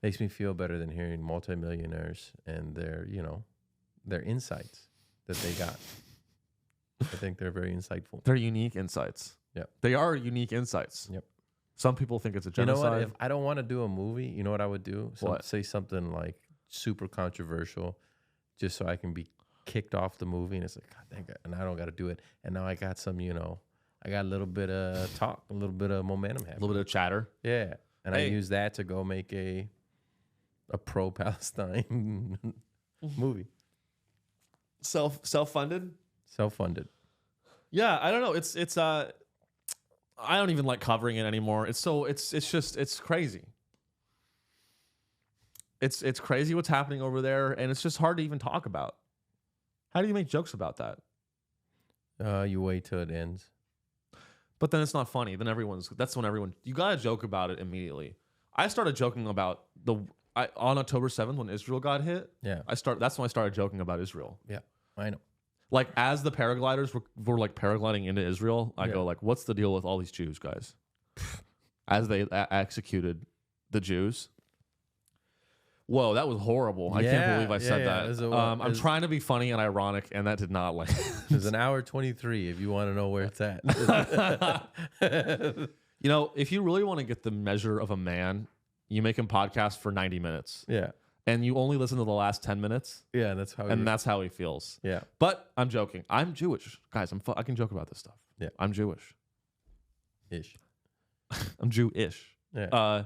makes me feel better than hearing multimillionaires and their insights that they got. I think they're very insightful. They're unique insights. Yep. They are unique insights. Yep. Some people think it's a genocide. You know what? If I don't want to do a movie, you know what I would do? Say something like super controversial just so I can be kicked off the movie. And it's like, God dang it. And I don't got to do it. And now I got some, you know, I got a little bit of talk, a little bit of momentum happening. A little bit of chatter. Yeah. And I use that to go make a pro-Palestine movie. Self-funded? Self-funded. Yeah, I don't know. It's I don't even like covering it anymore. It's crazy. It's crazy what's happening over there, and it's just hard to even talk about. How do you make jokes about that? You wait till it ends. But then it's not funny. Then that's when everyone, you gotta joke about it immediately. I started joking about on October 7th when Israel got hit. Yeah. That's when I started joking about Israel. Yeah, I know. Like as the paragliders were like paragliding into Israel, I go like, what's the deal with all these Jews, guys? As they executed the Jews. Whoa, that was horrible. I can't believe I said that. I'm trying to be funny and ironic, and that did not like. There's an hour 23 if you want to know where it's at. You know, if you really want to get the measure of a man, you make him podcast for 90 minutes. Yeah. And you only listen to the last 10 minutes. Yeah, that's how he feels. Yeah. But I'm joking. I'm Jewish. Guys, I can joke about this stuff. Yeah. I'm Jewish. Ish. I'm Jew-ish. Yeah.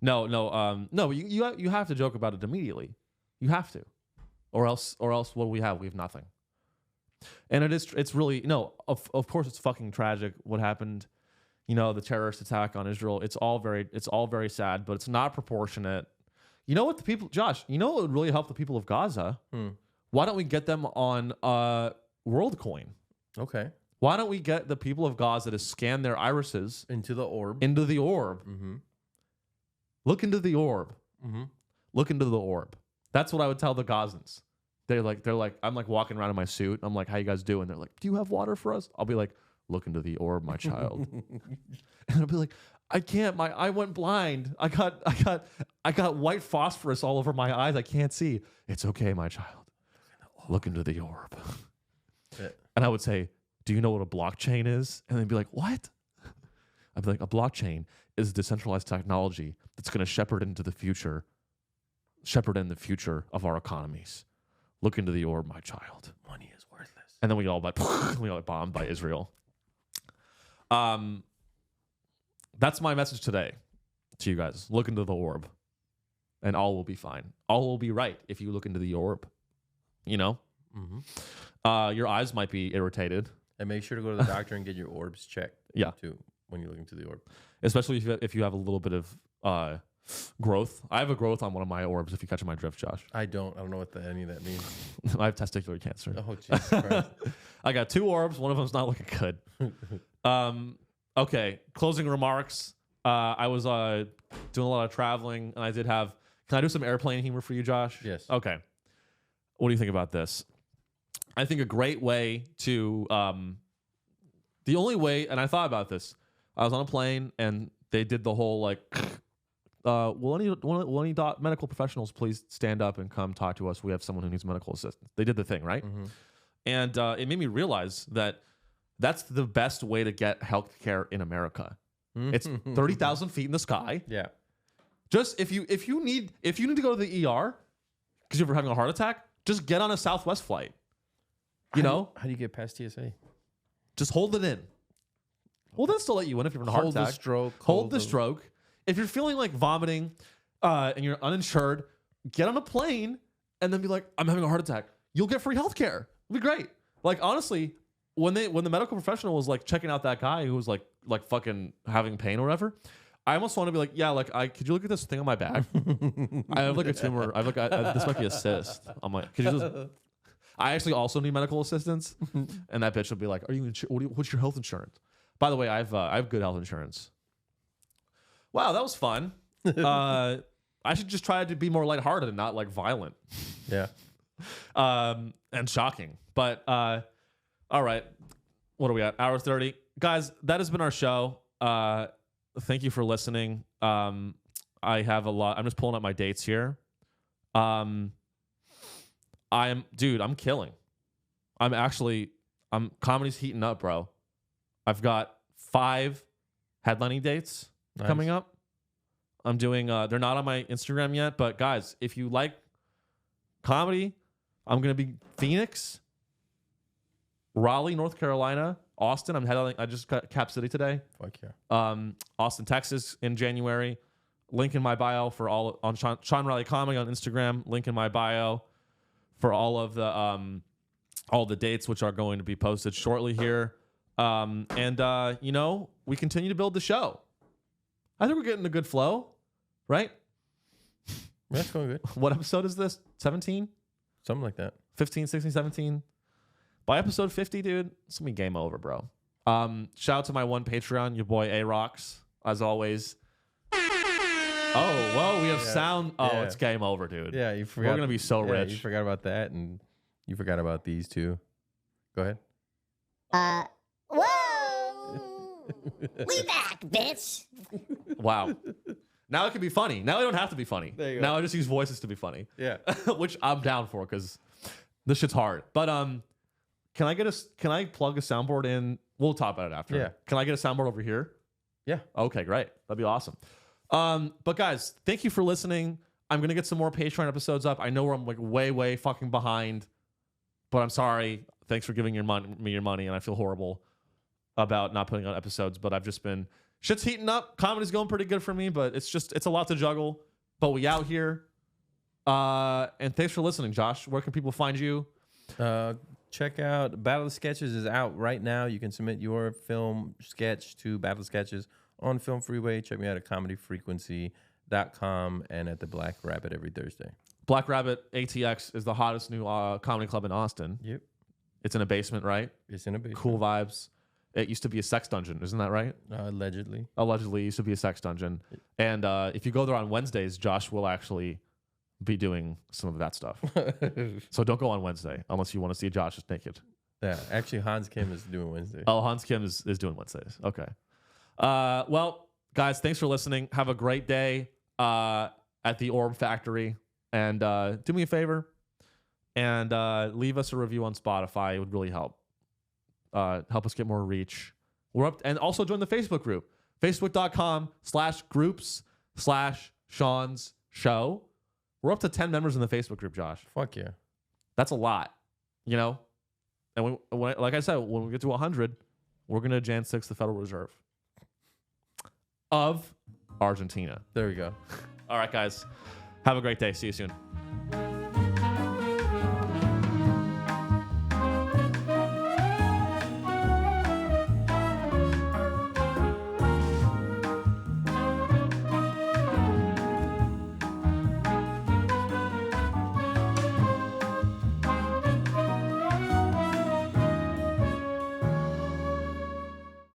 No, you have to joke about it immediately. You have to. Or else what do we have? We have nothing. And it's really, no, of course it's fucking tragic what happened. You know, the terrorist attack on Israel. It's all very sad, but it's not proportionate. You know what Josh, you know what would really help the people of Gaza? Why don't we get them on WorldCoin? Okay. Why don't we get the people of Gaza to scan their irises Into the orb. into the orb? Mm-hmm. Look into the orb. Mm-hmm. Look into the orb. That's what I would tell the Gazans. They're like, I'm like walking around in my suit. I'm like, how you guys doing? They're like, do you have water for us? I'll be like, look into the orb, my child. And I'll be like, I can't. I went blind. I got white phosphorus all over my eyes. I can't see. It's okay, my child. Look into the orb. And I would say, do you know what a blockchain is? And they'd be like, what? I'd be like, a blockchain is decentralized technology that's going to shepherd in the future of our economies. Look into the orb, my child. Money is worthless. And then we all got bombed by Israel. That's my message today to you guys. Look into the orb, and all will be fine. All will be right if you look into the orb. You know, your eyes might be irritated, And make sure to go to the doctor and get your orbs checked. Yeah. Too, when you look into the orb. especially if you have a little bit of growth. I have a growth on one of my orbs. If you catch my drift, Josh. I don't know what any of that means. I have testicular cancer. Oh, Jesus Christ. I got 2 orbs. One of them's not looking good. Okay, closing remarks. I was doing a lot of traveling, and I did have. Can I do some airplane humor for you, Josh? Yes. Okay. What do you think about this? I think a great way to. The only way, and I thought about this. I was on a plane, and they did the whole like. Will any medical professionals please stand up and come talk to us? We have someone who needs medical assistance. They did the thing, right? Mm-hmm. And it made me realize that that's the best way to get health care in America. It's 30,000 feet in the sky. Yeah. Just if you need to go to the ER because you're having a heart attack, just get on a Southwest flight. How do you get past TSA? Just hold it in. Well, they'll still let you in if you're having a heart Hold attack. the stroke. Hold the stroke. If you're feeling like vomiting and you're uninsured, get on a plane and then be like, I'm having a heart attack. You'll get free health care. It'll be great. Like, honestly, when the medical professional was like checking out that guy who was like fucking having pain or whatever, I almost want to be like, yeah, like could you look at this thing on my back? I have like a tumor. I have like this might be a cyst. I'm like, could you just? I actually also need medical assistance, and that bitch will be like, are you? What's your health insurance? By the way, I have good health insurance. Wow, that was fun. I should just try to be more lighthearted and not like violent. Yeah. And shocking. But all right. What are we at? Hour 30. Guys, that has been our show. Thank you for listening. I have a lot. I'm just pulling up my dates here. I'm killing. Comedy's heating up, bro. I've got 5 headlining dates coming up. I'm doing, they're not on my Instagram yet, but guys, if you like comedy, I'm going to be Phoenix, Raleigh, North Carolina, Austin. I just got Cap City today. Fuck yeah. Austin, Texas in January. Link in my bio for on Sean Riley Comedy on Instagram. Link in my bio for all the dates, which are going to be posted shortly here. We continue to build the show. I think we're getting a good flow, right? That's going good. What episode is this? 17? Something like that. 15, 16, 17. By episode 50, dude, it's gonna be game over, bro. Shout out to my one Patreon, your boy A-Rocks, as always. Oh, whoa, we have sound. Oh, Yeah. It's game over, dude. Yeah, you forgot. We're gonna be so rich. You forgot about that, and you forgot about these two. Go ahead. Whoa! We back, bitch! Wow. Now it can be funny. Now I don't have to be funny. There you go. Now I just use voices to be funny. Yeah. Which I'm down for because this shit's hard. But can I plug a soundboard in? We'll talk about it after. Yeah. Can I get a soundboard over here? Yeah. Okay, great. That'd be awesome. But guys, thank you for listening. I'm gonna get some more Patreon episodes up. I know I'm like way fucking behind, but I'm sorry. Thanks for giving me your money, and I feel horrible about not putting on episodes. But I've just been shit's heating up. Comedy's going pretty good for me, but it's a lot to juggle. But we out here. And thanks for listening, Josh. Where can people find you? Check out Battle of Sketches is out right now. You can submit your film sketch to Battle of Sketches on Film Freeway. Check me out at comedyfrequency.com and at the Black Rabbit every Thursday. Black Rabbit ATX is the hottest new comedy club in Austin. Yep. It's in a basement, right? It's in a basement. Cool vibes. It used to be a sex dungeon, isn't that right? Allegedly. Allegedly, it used to be a sex dungeon. And if you go there on Wednesdays, Josh will actually be doing some of that stuff. So don't go on Wednesday unless you want to see Josh just naked. Yeah, actually, Hans Kim is doing Wednesday. Oh, Hans Kim is doing Wednesdays. Okay. Well, guys, thanks for listening. Have a great day at the Orb Factory. And do me a favor and leave us a review on Spotify. It would really help. Help us get more reach. We're up, and also join the Facebook group, facebook.com/groups/Sean's show. We're up to 10 members in the Facebook group, Josh. Fuck yeah. That's a lot, you know? And like I said, when we get to 100, we're going to Jan 6 the Federal Reserve of Argentina. There we go. All right, guys. Have a great day. See you soon.